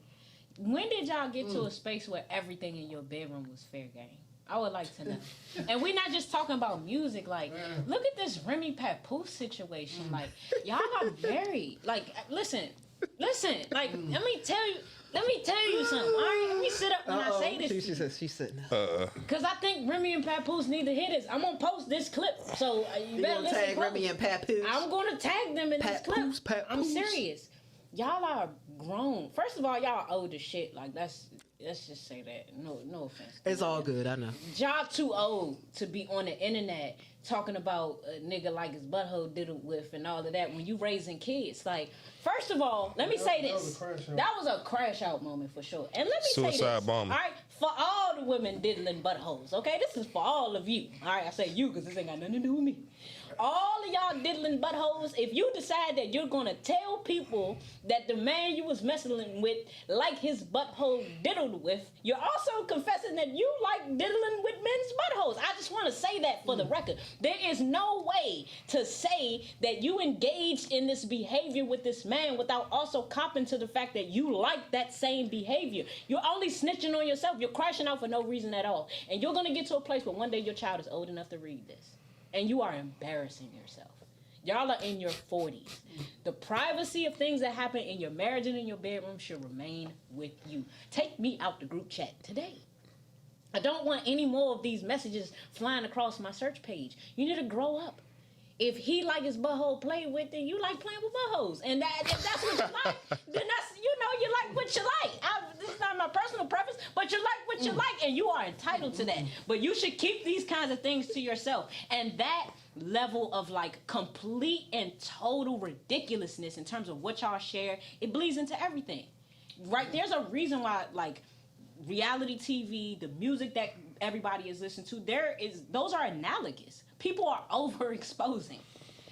when did y'all get to a space where everything in your bedroom was fair game? I would like to know. And we're not just talking about music. Like, look at this Remy Papoose situation. Like, y'all are married. Like, listen. Like, let me tell you something. All right, let me sit up when I say this. She says she's sitting up. Because I think Remy and Papoose need to hear this. I'm going to post this clip. So you better listen. Tag Remy and Papoose. I'm going to tag them in this clip. Papoose. I'm serious. Y'all are grown. First of all, y'all old as shit. Like, let's just say that. No offense. It's all good, I know. Y'all too old to be on the internet talking about a nigga like his butthole diddled with and all of that when you raising kids. Like, first of all, let me say this. That was a crash out moment for sure. And let me say this. Suicide bomber. All right, for all the women diddling buttholes, okay? This is for all of you. All right, I say you because this ain't got nothing to do with me. All of y'all diddling buttholes, if you decide that you're going to tell people that the man you was messing with like his butthole diddled with, you're also confessing that you like diddling with men's buttholes. I just want to say that for the record. There is no way to say that you engaged in this behavior with this man without also copping to the fact that you like that same behavior. You're only snitching on yourself. You're crashing out for no reason at all. And you're going to get to a place where one day your child is old enough to read this. And you are embarrassing yourself. Y'all are in your 40s. The privacy of things that happen in your marriage and in your bedroom should remain with you. Take me out the group chat today. I don't want any more of these messages flying across my search page. You need to grow up. If he like his butthole played with, then you like playing with buttholes. And if that's what you like, then that's, you like what you like. This is not my personal preference, but you like what you like, and you are entitled to that. But you should keep these kinds of things to yourself. And that level of like complete and total ridiculousness in terms of what y'all share, it bleeds into everything. Right? There's a reason why, like, reality TV, the music that everybody is listening to, those are analogous. People are overexposing.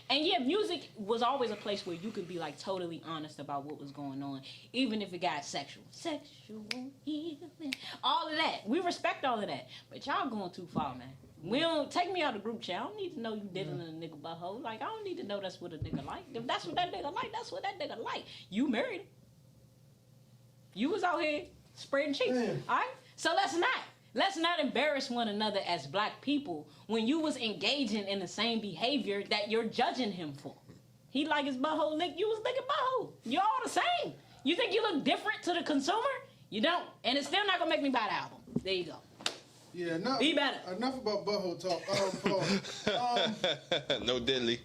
And yeah, music was always a place where you could be like totally honest about what was going on, even if it got sexual. Sexual healing. All of that. We respect all of that. But y'all going too far, man. We don't take me out of the group chat. I don't need to know you diddling a nigga butthole. Like, I don't need to know that's what a nigga like. If that's what that nigga like, that's what that nigga like. You married him. You was out here spreading cheeks. All right? So let's not embarrass one another as black people when you was engaging in the same behavior that you're judging him for. He like his butthole lick, you was licking butthole. You're all the same. You think you look different to the consumer? You don't. And it's still not going to make me buy the album. There you go. Yeah, Be better. Enough about butthole talk. No diddly.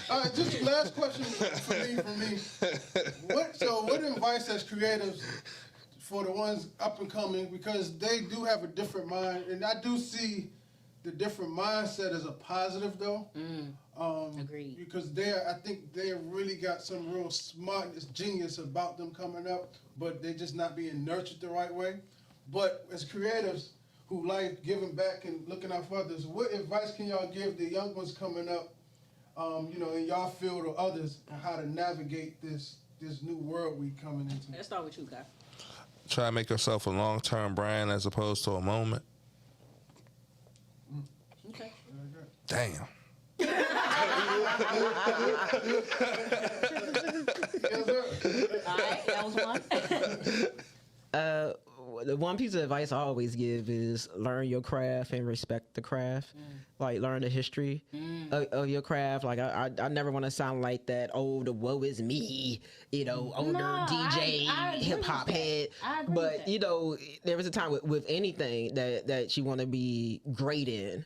All right, just last question from me. What advice as creatives for the ones up and coming, because they do have a different mind, and I do see the different mindset as a positive though. Agreed. Because I think they really got some real smartness, genius about them coming up, but they're just not being nurtured the right way. But as creatives who like giving back and looking out for others, what advice can y'all give the young ones coming up, in y'all field or others, on how to navigate this new world we coming into? Let's start with you, guys. Try to make yourself a long-term brand as opposed to a moment. Damn. Yes, sir. All right, that was one. The one piece of advice I always give is learn your craft and respect the craft. Like learn the history of your craft. Like I never want to sound like that. Oh, the woe is me, older DJ I agree hip hop with that. head. I agree But with that. there was a time with anything that you want to be great in.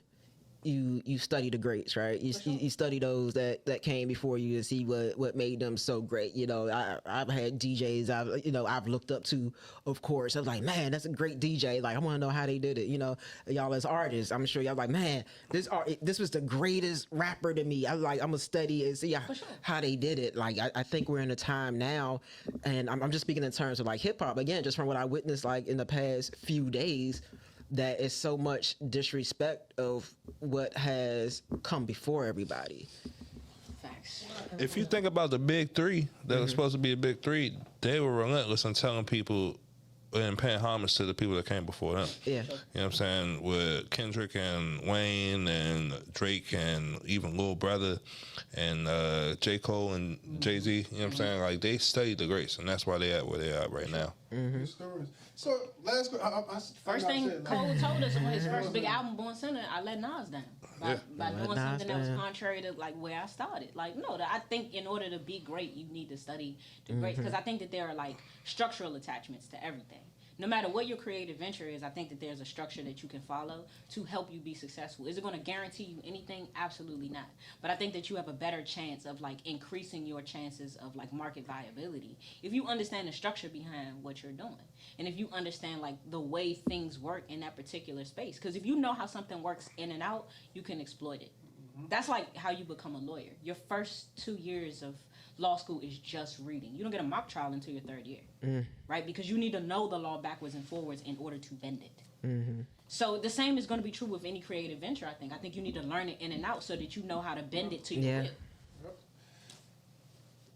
You study the greats, right? You study those that came before you and see what made them so great. I've had DJs I've looked up to, of course. I was like, man, that's a great DJ. Like I want to know how they did it. Y'all as artists, I'm sure y'all like, man, this was the greatest rapper to me. I'm gonna study and see how they did it. Like I think we're in a time now, and I'm just speaking in terms of like hip hop again, just from what I witnessed like in the past few days. That is so much disrespect of what has come before everybody. Facts. If you think about the big three that was supposed to be a big three, they were relentless in telling people and paying homage to the people that came before them. Yeah. You know what I'm saying? With Kendrick and Wayne and Drake and even Lil Brother and J. Cole and Jay-Z, you know what I'm saying? Like, they studied the greats, and that's why they at where they are right now. Good stories. So, last First thing Cole told us on his first big album, Born Sinner, I let Nas down. By doing something that was contrary to like where I started. Like, no, I think in order to be great, you need to study the greats. Because I think that there are like structural attachments to everything. No matter what your creative venture is, I think that there's a structure that you can follow to help you be successful. Is it going to guarantee you anything? Absolutely not. But I think that you have a better chance of like increasing your chances of like market viability if you understand the structure behind what you're doing. And if you understand like the way things work in that particular space. Because if you know how something works in and out, you can exploit it. That's like how you become a lawyer. Your first 2 years of law school is just reading. You don't get a mock trial until your third year, right? Because you need to know the law backwards and forwards in order to bend it. So the same is going to be true with any creative venture, I think. I think you need to learn it in and out so that you know how to bend it to your will. Yep.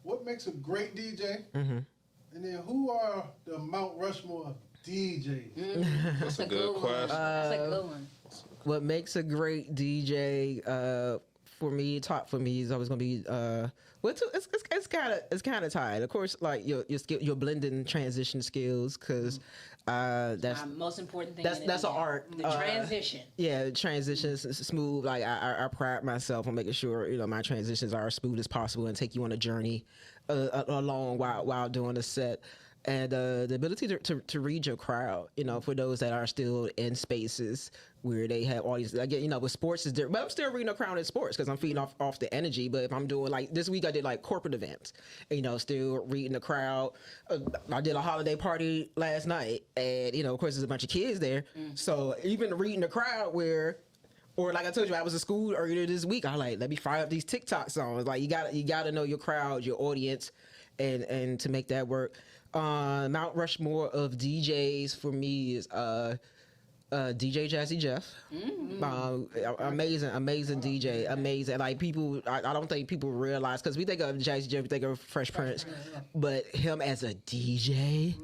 What makes a great DJ? And then who are the Mount Rushmore of DJs? That's a good question. That's a good one. What makes a great DJ for me is always gonna be it's kind of tied. Of course, like your blending transition skills, because that's most important thing. That's an art. The transition. Yeah, transitions smooth. Like I pride myself on making sure my transitions are as smooth as possible and take you on a journey along while doing a set. And the ability to read your crowd, for those that are still in spaces where they have audience. Again, with sports is different, but I'm still reading a crowd in sports because I'm feeding off the energy. But if I'm doing like this week, I did like corporate events, still reading the crowd. I did a holiday party last night, and of course, there's a bunch of kids there. So even reading the crowd or like I told you, I was in school earlier this week. I let me fire up these TikTok songs. Like you gotta know your crowd, your audience, and to make that work. Mount Rushmore of DJs for me is DJ Jazzy Jeff. Amazing DJ, amazing. Like people, I don't think people realize, because we think of Jazzy Jeff, we think of Fresh Prince, but him as a DJ.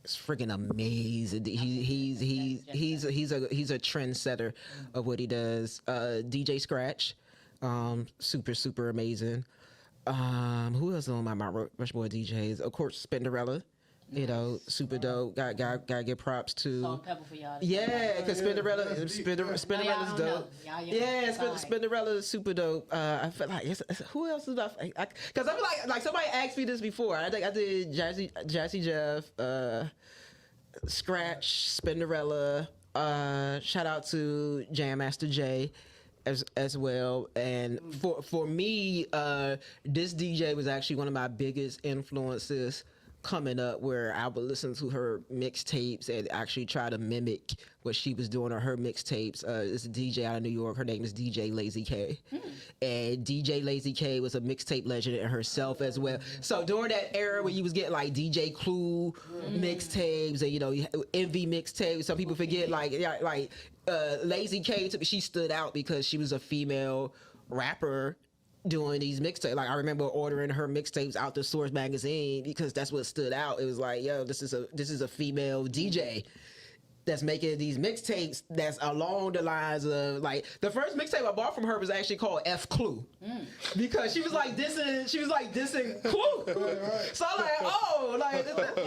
It's freaking amazing. He's a trendsetter of what he does. DJ Scratch, super amazing. Who else on my Mount Rushmore DJs? Of course, Spinderella. Super dope. Got give props to. Salt and pepper for y'all. Yeah, because Spinderella's dope. Yeah, Spinderella's super dope. I feel like who else is about? Because I feel like somebody asked me this before. I think I did Jazzy Jeff, Scratch, Spinderella. Shout out to Jam Master Jay as well. And for me, this DJ was actually one of my biggest influences coming up, where I would listen to her mixtapes and actually try to mimic what she was doing on her mixtapes. It's a DJ out of New York. Her name is DJ Lazy K. And DJ Lazy K was a mixtape legend in herself as well. So during that era where you was getting like DJ Clue mixtapes and Envy mixtapes, some people forget Lazy K, she stood out because she was a female rapper doing these mixtapes. Like I remember ordering her mixtapes out the Source magazine because that's what stood out. It was like, yo, this is a female DJ that's making these mixtapes that's along the lines of like the first mixtape I bought from her was actually called F Clue because she was like dissing Clue. Right. So I'm like, oh, like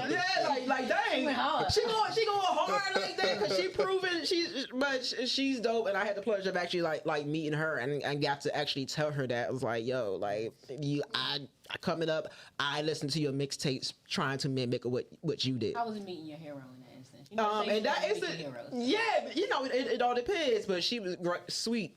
yeah, like dang, she going hard like that because she proven she's dope, and I had the pleasure of actually like meeting her and got to actually tell her that. I was like, yo, like I coming up, I listened to your mixtapes trying to mimic what you did. I was meeting your hero in that instance. And that is you know, it all depends, but she was great,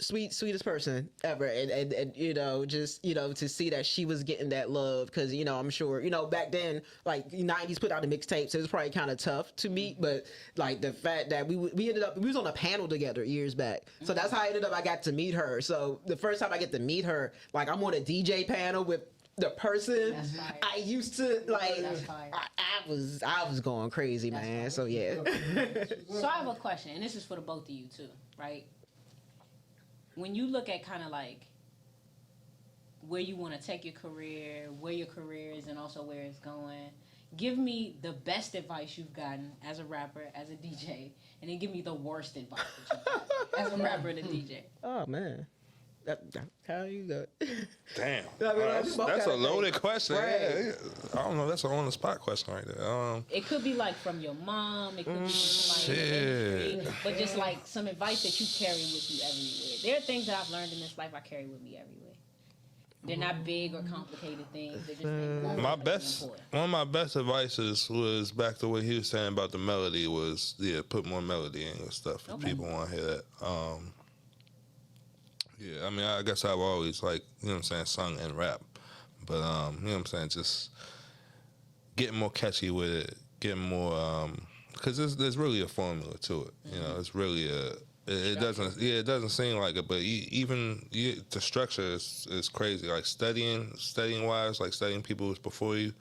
sweetest person ever, and you know, just you know, to see that she was getting that love, because you know, I'm sure you know back then like 90s put out the mixtapes, it was probably kind of tough to meet, but like the fact that we ended up we was on a panel together years back, so that's how I got to meet her. So the first time I get to meet her, like I'm on a DJ panel with the person I used to like. I was going crazy, man. So yeah. So I have a question, and this is for the both of you too, right? When you look at kind of like where you want to take your career, where your career is, and also where it's going, give me the best advice you've gotten as a rapper, as a DJ, and then give me the worst advice that you've gotten as a rapper and a DJ. Oh man. How you go? Damn. I mean, that's a loaded question. Right. Yeah. I don't know. That's an on the spot question right there. It could be like from your mom. It could be from somebody in the industry, but just like some advice that you carry with you everywhere. There are things that I've learned in this life I carry with me everywhere. They're not big or complicated things. They're just things one of my best advices was back to what he was saying about the melody was put more melody in your stuff if people want to hear that. Yeah, I mean, I guess I've always, like, you know what I'm saying, sung and rap. But, you know what I'm saying, just getting more catchy with it, getting more, because there's really a formula to it. You know, it's really it doesn't seem like it, but the structure is crazy. Like, studying wise, like studying people who's before you,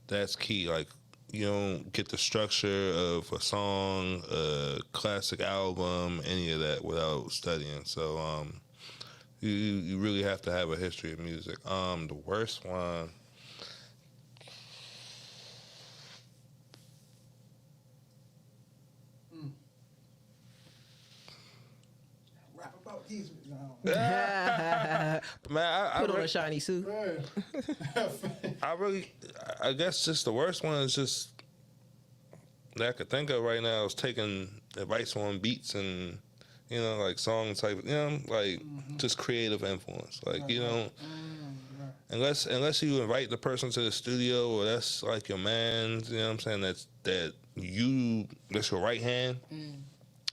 that's key. Like, you don't get the structure of a song, a classic album, any of that without studying. So, You really have to have a history of music. The worst one. Rap about these. Man, I put on a shiny suit. I guess just the worst one is just that I could think of right now is taking advice on beats and. You know, like song type, you know, like just creative influence. Like, you know, unless you invite the person to the studio or that's like your man, you know what I'm saying, that's your right hand, you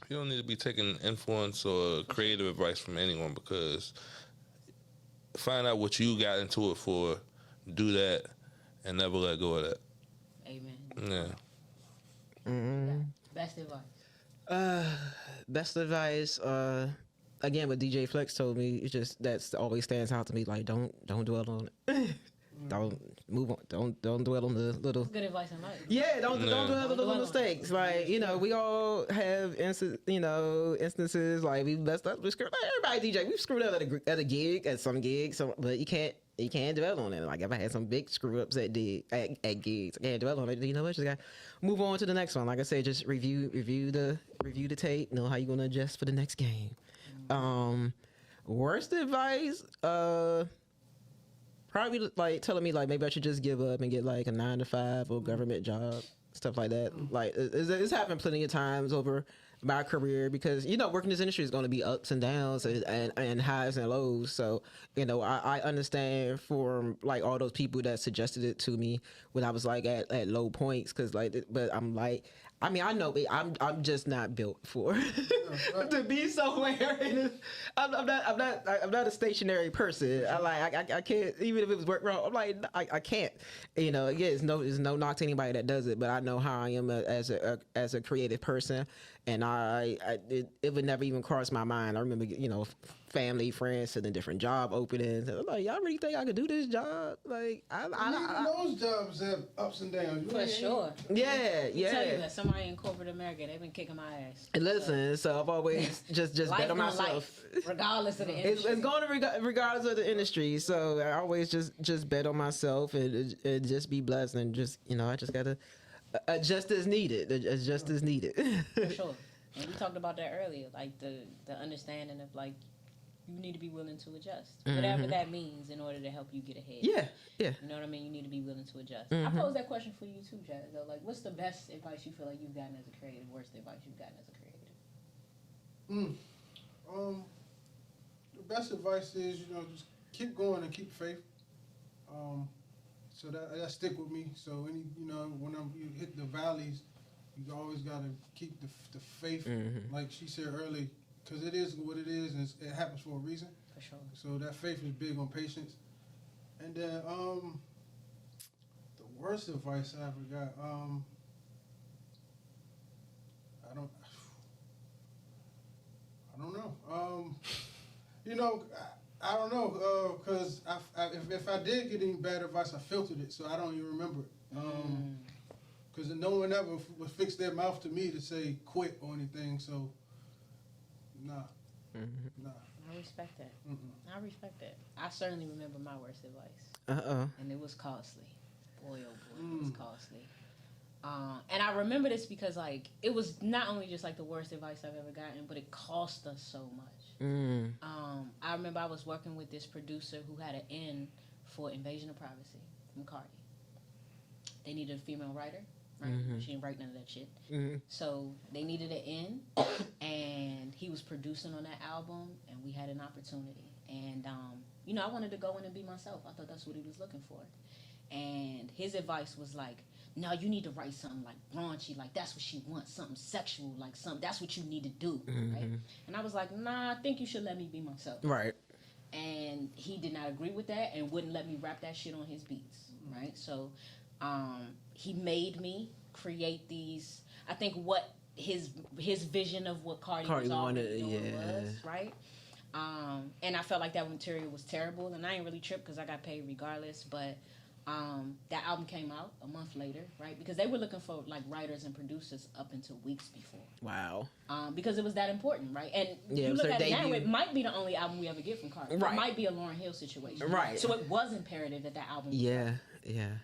don't need to be taking influence or creative advice from anyone, because find out what you got into it for, do that, and never let go of that. Amen. Yeah. Best advice. Best advice, again, what DJ Flex told me, it's just that's always stands out to me. Like, don't dwell on it. Don't move on. Don't dwell on the little. That's good advice in life. Yeah, don't dwell on the little mistakes. Like, you know, we all have instances like we messed up. We screwed. Like, everybody DJ, we screwed up at a gig, at some gigs. But you can't dwell on it. Like, if I had some big screw ups at gigs, I can't dwell on it. You know what? Just gotta move on to the next one. Like I said, just review the tape. Know how you're gonna adjust for the next game. Worst advice, probably like telling me like maybe I should just give up and get like a 9-to-5 or government job, stuff like that. Like it's happened plenty of times over my career, because you know working in this industry is going to be ups and downs and highs and lows. So you know I understand for like all those people that suggested it to me when I was like at low points, because like, but I'm like, I mean, I know I'm just not built for to be somewhere. I'm not a stationary person. I can't, even if it was work wrong. I'm like, I can't. You know, yeah, it's no knock to anybody that does it, but I know how I am as a creative person, and it would never even cross my mind. I remember, you know, family, friends, and then different job openings. I'm like, y'all really think I could do this job? Like, those jobs have ups and downs. For sure. Yeah. Tell you that somebody in corporate America, they've been kicking my ass. And listen, so I've always just bet on myself. Regardless of the industry. It's going to regardless of the industry. So I always just bet on myself and just be blessed, and just, you know, I just gotta Just as needed. Just as needed. For sure. And we talked about that earlier, like the understanding of like you need to be willing to adjust, whatever that means, in order to help you get ahead. Yeah. You know what I mean? You need to be willing to adjust. I pose that question for you too, Chad. Though, like, what's the best advice you feel like you've gotten as a creative? Worst advice you've gotten as a creative? The best advice is, just keep going and keep faith. So that stick with me. So when you hit the valleys, you always gotta keep the faith. Like she said earlier, because it is what it is, and it happens for a reason. For sure. So that faith is big on patience. And then the worst advice I ever got, I don't know. I don't know, because if I did get any bad advice, I filtered it, so I don't even remember it. Because no one ever would fix their mouth to me to say quit or anything, so nah. I respect that. I respect that. I certainly remember my worst advice. And it was costly. Boy, oh boy, it was costly. And I remember this because, like, it was not only just, like, the worst advice I've ever gotten, but it cost us so much. I remember I was working with this producer who had an N for Invasion of Privacy from Cardi. They needed a female writer, right? She didn't write none of that shit. So they needed an N, and he was producing on that album, and we had an opportunity. And, I wanted to go in and be myself. I thought that's what he was looking for. And his advice was like, no, you need to write something like raunchy, like that's what she wants, something sexual, like something, that's what you need to do, right? And I was like, nah, I think you should let me be myself. Right. And he did not agree with that and wouldn't let me rap that shit on his beats, right? So he made me create these, I think what his vision of what Cardi was already doing was, right? And I felt like that material was terrible, and I ain't really tripped because I got paid regardless, but that album came out a month later, right? Because they were looking for like writers and producers up until weeks before. Wow. Because it was that important, right? And you look at it now, it might be the only album we ever get from Cardi. Right. It might be a Lauryn Hill situation. Right. So it was imperative that album was Yeah.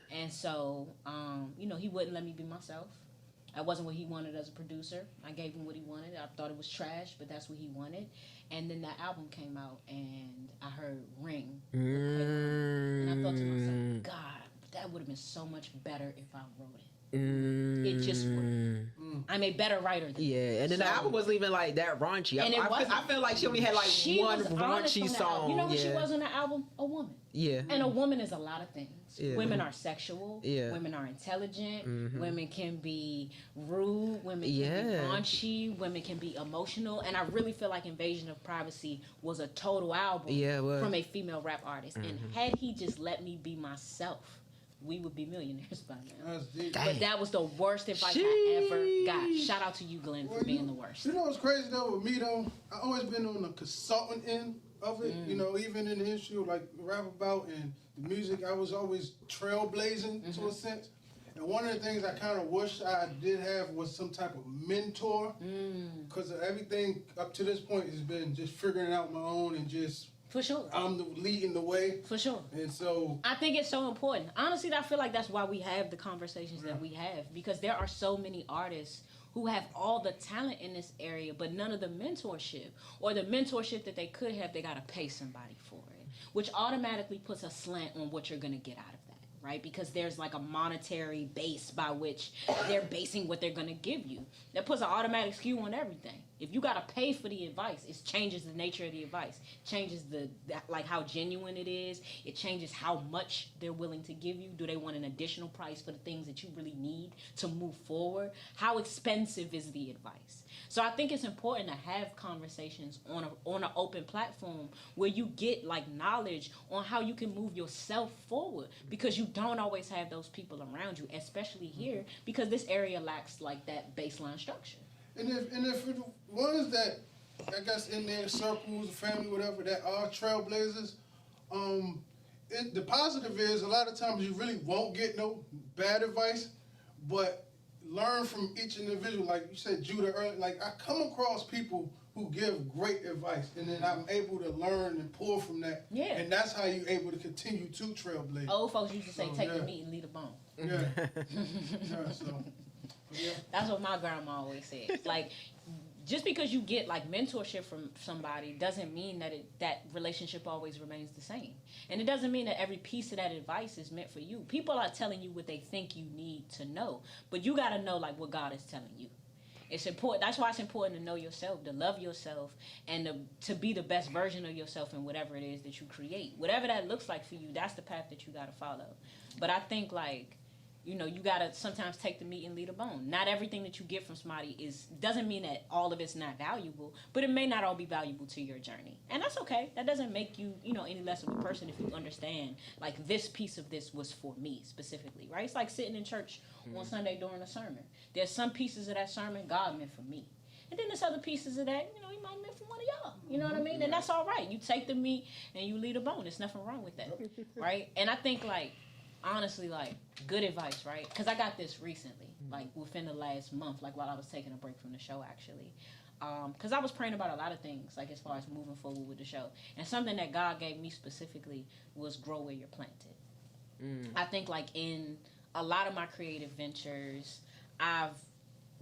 And so, he wouldn't let me be myself. I wasn't what he wanted as a producer. I gave him what he wanted. I thought it was trash, but that's what he wanted. And then that album came out, and I heard Ring. And I thought to myself, God, that would have been so much better if I wrote it. It just would. I'm a better writer than and then the album wasn't even like that raunchy. And I feel like she only had like one raunchy song. You know who she was on the album? A woman. Yeah. And a woman is a lot of things. Yeah. Women are sexual. Yeah. Women are intelligent. Women can be rude. Women can be raunchy. Women can be emotional. And I really feel like Invasion of Privacy was a total album from a female rap artist. And had he just let me be myself, we would be millionaires by now. That's deep. But that was the worst advice I ever got. Shout out to you, Glenn, for being the worst. You know what's crazy though with me though? I always been on the consultant end of it. Even in the history of like rap about and the music, I was always trailblazing to a sense. And one of the things I kind of wish I did have was some type of mentor, because everything up to this point has been just figuring it out my own and just. For sure. I'm leading the way. For sure. And so I think it's so important. Honestly, I feel like that's why we have the conversations that we have, because there are so many artists who have all the talent in this area, but none of the mentorship, or the mentorship that they could have, they got to pay somebody for it, which automatically puts a slant on what you're going to get out of that, right? Because there's like a monetary base by which they're basing what they're going to give you. That puts an automatic skew on everything. If you gotta pay for the advice, it changes the nature of the advice. Changes like how genuine it is. It changes how much they're willing to give you. Do they want an additional price for the things that you really need to move forward? How expensive is the advice? So I think it's important to have conversations on an open platform where you get like knowledge on how you can move yourself forward, because you don't always have those people around you, especially here, because this area lacks like that baseline structure. And if the ones that, I guess, in their circles, family, whatever, that are trailblazers, the positive is a lot of times you really won't get no bad advice, but learn from each individual. Like you said, Judah earlier, like I come across people who give great advice, and then I'm able to learn and pull from that. Yeah. And that's how you're able to continue to trailblaze. Old folks used to say, So, take yeah. the meat and leave the bone. Yeah. Yeah. So. Yeah. That's what my grandma always said. Like, just because you get like mentorship from somebody doesn't mean that that relationship always remains the same. And it doesn't mean that every piece of that advice is meant for you. People are telling you what they think you need to know, but you got to know like what God is telling you. It's important. That's why it's important to know yourself, to love yourself, and to be the best version of yourself in whatever it is that you create. Whatever that looks like for you, that's the path that you got to follow. But I think like, you know, you gotta sometimes take the meat and leave the bone. Not everything that you get from somebody doesn't mean that all of it's not valuable, but it may not all be valuable to your journey. And that's okay. That doesn't make you, you know, any less of a person if you understand, like, this piece of this was for me specifically, right? It's like sitting in church on Sunday during a sermon. There's some pieces of that sermon God meant for me. And then there's other pieces of that, you know, he might have meant for one of y'all. You know what I mean? And that's all right. You take the meat and you leave the bone. There's nothing wrong with that, right? And I think, like, honestly, like, good advice, right? Because I got this recently, like, within the last month, like, while I was taking a break from the show, actually. Because I was praying about a lot of things, like, as far as moving forward with the show. And something that God gave me specifically was grow where you're planted. I think, like, in a lot of my creative ventures, I've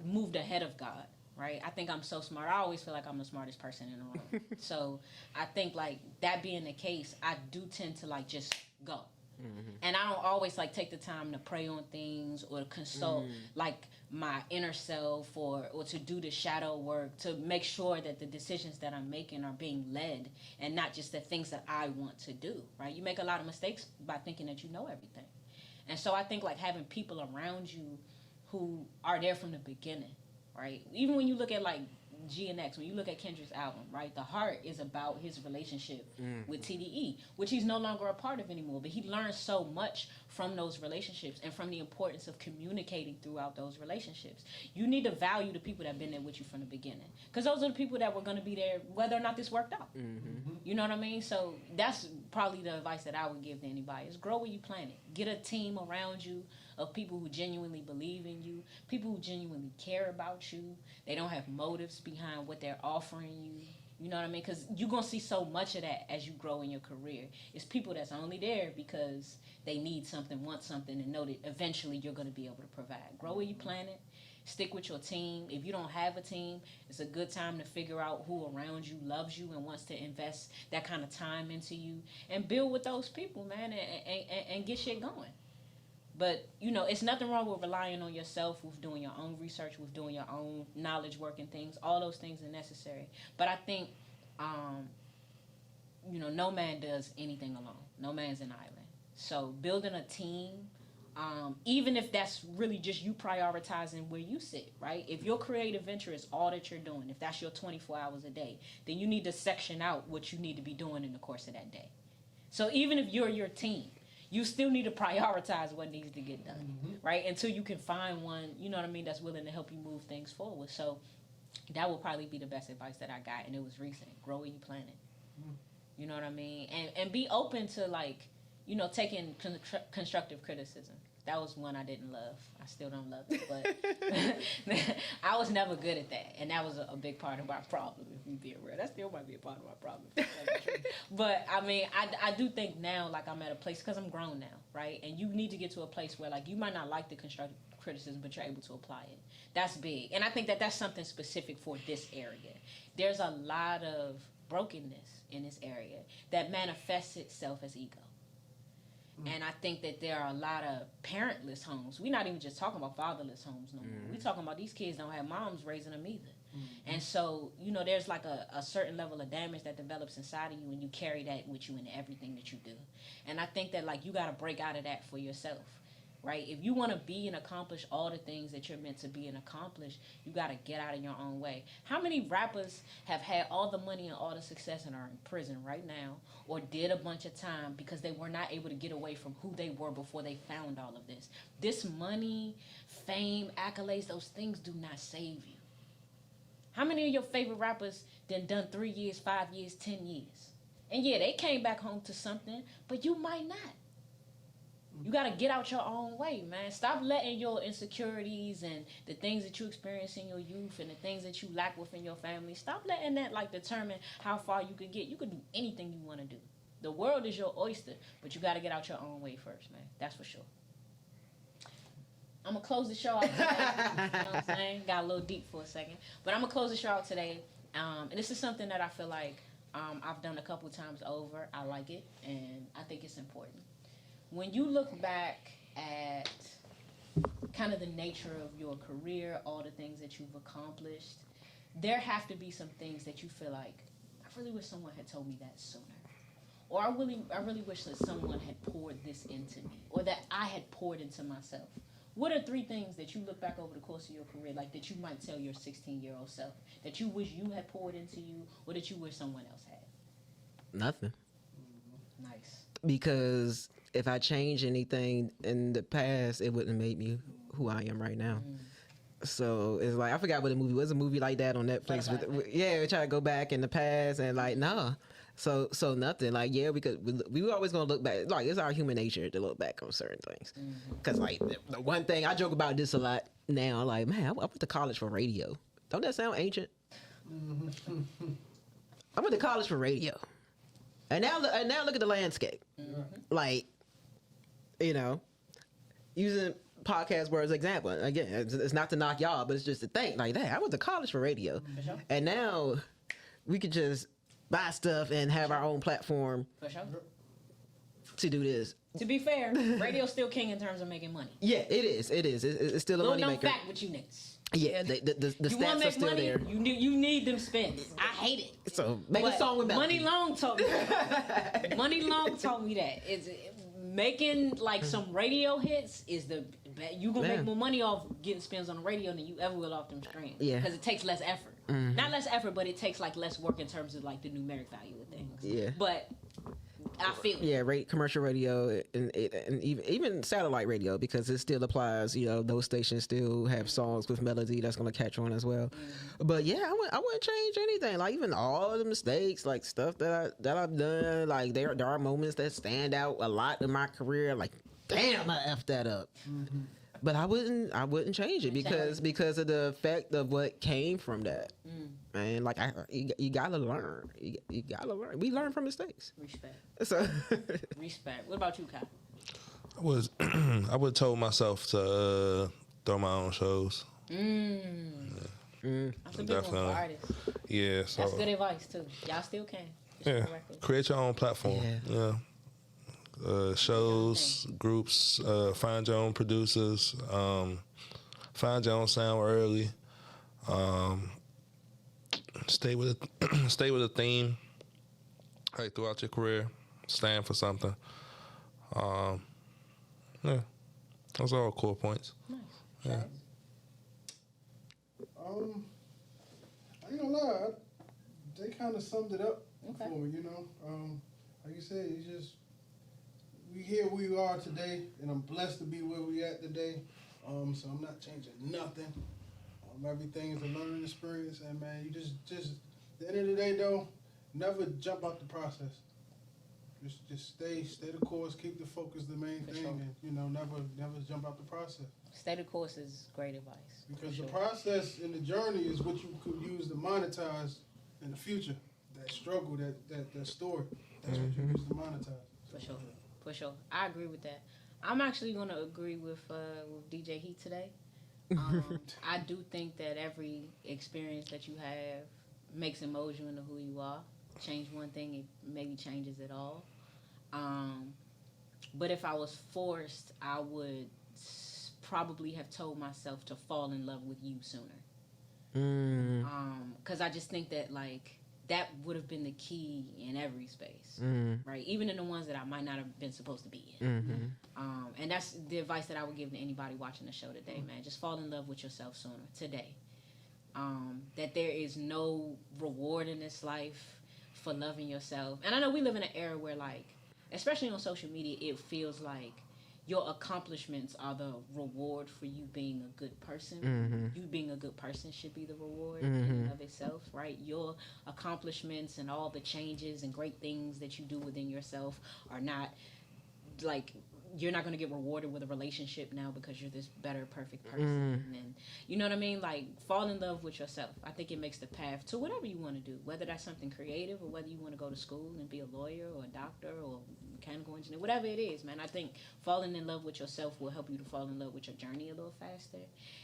moved ahead of God, right? I think I'm so smart. I always feel like I'm the smartest person in the room. So I think, like, that being the case, I do tend to, like, just go. And I don't always like take the time to pray on things or to consult like my inner self or to do the shadow work to make sure that the decisions that I'm making are being led and not just the things that I want to do, right? You make a lot of mistakes by thinking that you know everything. And so I think like having people around you who are there from the beginning, right? Even when you look at like G and X, when you look at Kendrick's album, right, the heart is about his relationship with TDE, which he's no longer a part of anymore, but he learned so much from those relationships and from the importance of communicating throughout those relationships. You need to value the people that have been there with you from the beginning, because those are the people that were going to be there whether or not this worked out. You know what I mean? So that's probably the advice that I would give to anybody is grow where you plant it. Get a team around you of people who genuinely believe in you, people who genuinely care about you. They don't have motives behind what they're offering you. You know what I mean? Because you're going to see so much of that as you grow in your career. It's people that's only there because they need something, want something, and know that eventually you're going to be able to provide. Grow where you plant it. Stick with your team. If you don't have a team, it's a good time to figure out who around you loves you and wants to invest that kind of time into you. And build with those people, man, and get shit going. But, you know, it's nothing wrong with relying on yourself, with doing your own research, with doing your own knowledge work and things. All those things are necessary. But I think, you know, no man does anything alone. No man's an island. So building a team, even if that's really just you prioritizing where you sit, right? If your creative venture is all that you're doing, if that's your 24 hours a day, then you need to section out what you need to be doing in the course of that day. So even if you're your team, you still need to prioritize what needs to get done, right? Until you can find one, you know what I mean, that's willing to help you move things forward. So that will probably be the best advice that I got, and it was recent. Grow where you plant it. You know what I mean? And be open to, like, you know, taking constructive criticism. That was one I didn't love. I still don't love it, but I was never good at that, and that was a big part of my problem, if we being real. That still might be a part of my problem. But, I mean, I do think now, like, I'm at a place, because I'm grown now, right? And you need to get to a place where, like, you might not like the constructive criticism, but you're able to apply it. That's big. And I think that that's something specific for this area. There's a lot of brokenness in this area that manifests itself as ego. And I think that there are a lot of parentless homes. We're not even just talking about fatherless homes no more. We're talking about these kids don't have moms raising them either. And so, you know, there's like a certain level of damage that develops inside of you, and you carry that with you in everything that you do. And I think that, like, you got to break out of that for yourself, right? If you want to be and accomplish all the things that you're meant to be and accomplish, you got to get out of your own way. How many rappers have had all the money and all the success and are in prison right now, or did a bunch of time because they were not able to get away from who they were before they found all of this? This money, fame, accolades, those things do not save you. How many of your favorite rappers done 3 years, 5 years, 10 years? And yeah, they came back home to something, but you might not. You got to get out your own way, man. Stop letting your insecurities and the things that you experience in your youth and the things that you lack within your family, stop letting that like determine how far you could get. You could do anything you want to do. The world is your oyster, but you got to get out your own way first, man. That's for sure. I'm going to close the show out today. You know what I'm saying? Got a little deep for a second. But I'm going to close the show out today. And this is something that I feel like I've done a couple times over. I like it, and I think it's important. When you look back at kind of the nature of your career, all the things that you've accomplished, there have to be some things that you feel like, I really wish someone had told me that sooner. Or I really wish that someone had poured this into me, or that I had poured into myself. What are 3 things that you look back over the course of your career, like that you might tell your 16-year-old self, that you wish you had poured into you, or that you wish someone else had? Nothing. Nice. Because if I change anything in the past, it wouldn't have made me who I am right now. So it's like, I forgot what the movie was. A movie like that on Netflix. We try to go back in the past and like, nah. So nothing. Like, yeah, because we were always going to look back. Like, it's our human nature to look back on certain things. Because, like, the one thing, I joke about this a lot now. Like, man, I went to college for radio. Don't that sound ancient? I went to college for radio. And now look at the landscape. Like, you know, using podcast word as an example. Again, it's not to knock y'all, but it's just to think like that. I went to college for radio. And now we could just buy stuff and have our own platform to do this. To be fair, radio's still king in terms of making money. Yeah, it is. It's still a money maker. Little known fact with you niggas. Yeah, the you stats are still money, there. You need them spends. I hate it. So make a song with Money Long told me that. Money Long told me that. It's making like some radio hits is the you gonna make more money off getting spins on the radio than you ever will off them streams. Yeah, because it takes less effort. Not less effort, but it takes like less work in terms of like the numeric value of things. Yeah, but I feel it. Yeah, commercial radio and even satellite radio, because it still applies. You know, those stations still have songs with melody that's gonna catch on as well. But yeah, I wouldn't change anything. Like even all the mistakes, like stuff that I've done. Like there are moments that stand out a lot in my career. Like damn, I effed that up. But I wouldn't change it because of the effect of what came from that. Man, like you gotta learn. You gotta learn. We learn from mistakes. Respect. So respect. What about you, Kyle? I would have told myself to throw my own shows. That's a big one for artists. Yeah, so that's good advice too. Y'all still can. Just create your own platform. Yeah. Shows, groups, find your own producers, find your own sound early. Stay with a theme, like throughout your career. Stand for something. Yeah, those are all core points. Nice. Yeah. I ain't gonna lie, they kind of summed it up for me. You know, like you said, we here where we are today, and I'm blessed to be where we at today. So I'm not changing nothing. Everything is a learning experience, and man, you just at the end of the day though, never jump out the process. Just stay the course, keep the focus the main thing, and you know, never jump out the process. Stay the course is great advice. Because the process and the journey is what you could use to monetize in the future. That struggle, that story, that's what you use to monetize. For sure. I agree with that. I'm actually going to agree with DJ Heat today. I do think that every experience that you have makes and molds you into who you are. Change one thing, it maybe changes it all. But if I was forced, I would probably have told myself to fall in love with you sooner. Because I just think that like that would have been the key in every space, right? Even in the ones that I might not have been supposed to be in. And that's the advice that I would give to anybody watching the show today, man. Just fall in love with yourself sooner, today. That there is no reward in this life for loving yourself. And I know we live in an era where, like, especially on social media, it feels like your accomplishments are the reward for you being a good person. You being a good person should be the reward in and of itself, right? Your accomplishments and all the changes and great things that you do within yourself are not like you're not going to get rewarded with a relationship now because you're this better, perfect person. And you know what I mean? Like, fall in love with yourself. I think it makes the path to whatever you want to do, whether that's something creative or whether you want to go to school and be a lawyer or a doctor or mechanical engineer, whatever it is, man. I think falling in love with yourself will help you to fall in love with your journey a little faster.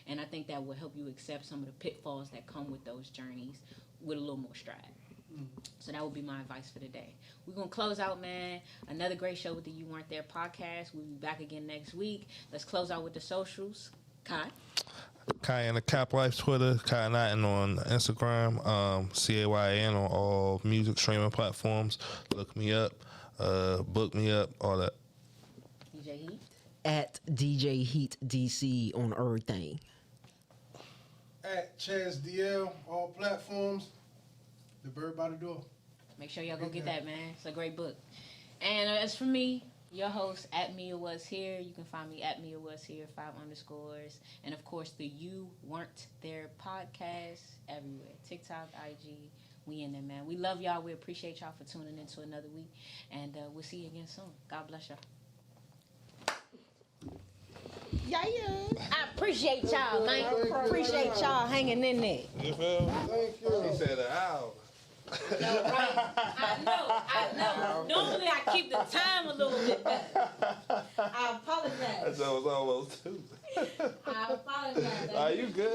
And I think that will help you accept some of the pitfalls that come with those journeys with a little more stride. So that would be my advice for today. We're going to close out, man. Another great show with the You Weren't There podcast. We'll be back again next week. Let's close out with the socials. Kai? Kai and the Cap Life Twitter. Kai Natten on Instagram. CAYN on all music streaming platforms. Look me up. Book me up. All that. DJ Heat? At DJ Heat DC on everything. At Chaz DL, all platforms. The Bird by the Door. Make sure y'all go get that, man. It's a great book. And as for me, your host, at Mia Was Here. You can find me at Mia Was Here, 5 underscores. And, of course, the You Weren't There podcast everywhere. TikTok, IG. We in there, man. We love y'all. We appreciate y'all for tuning in to another week. And we'll see you again soon. God bless y'all. Yeah. I appreciate y'all, man. Appreciate y'all hanging in there. You feel? Thank you. He said an hour. No, right. I know. Normally I keep the time a little bit better. I apologize. That was almost 2. I apologize. Are you good?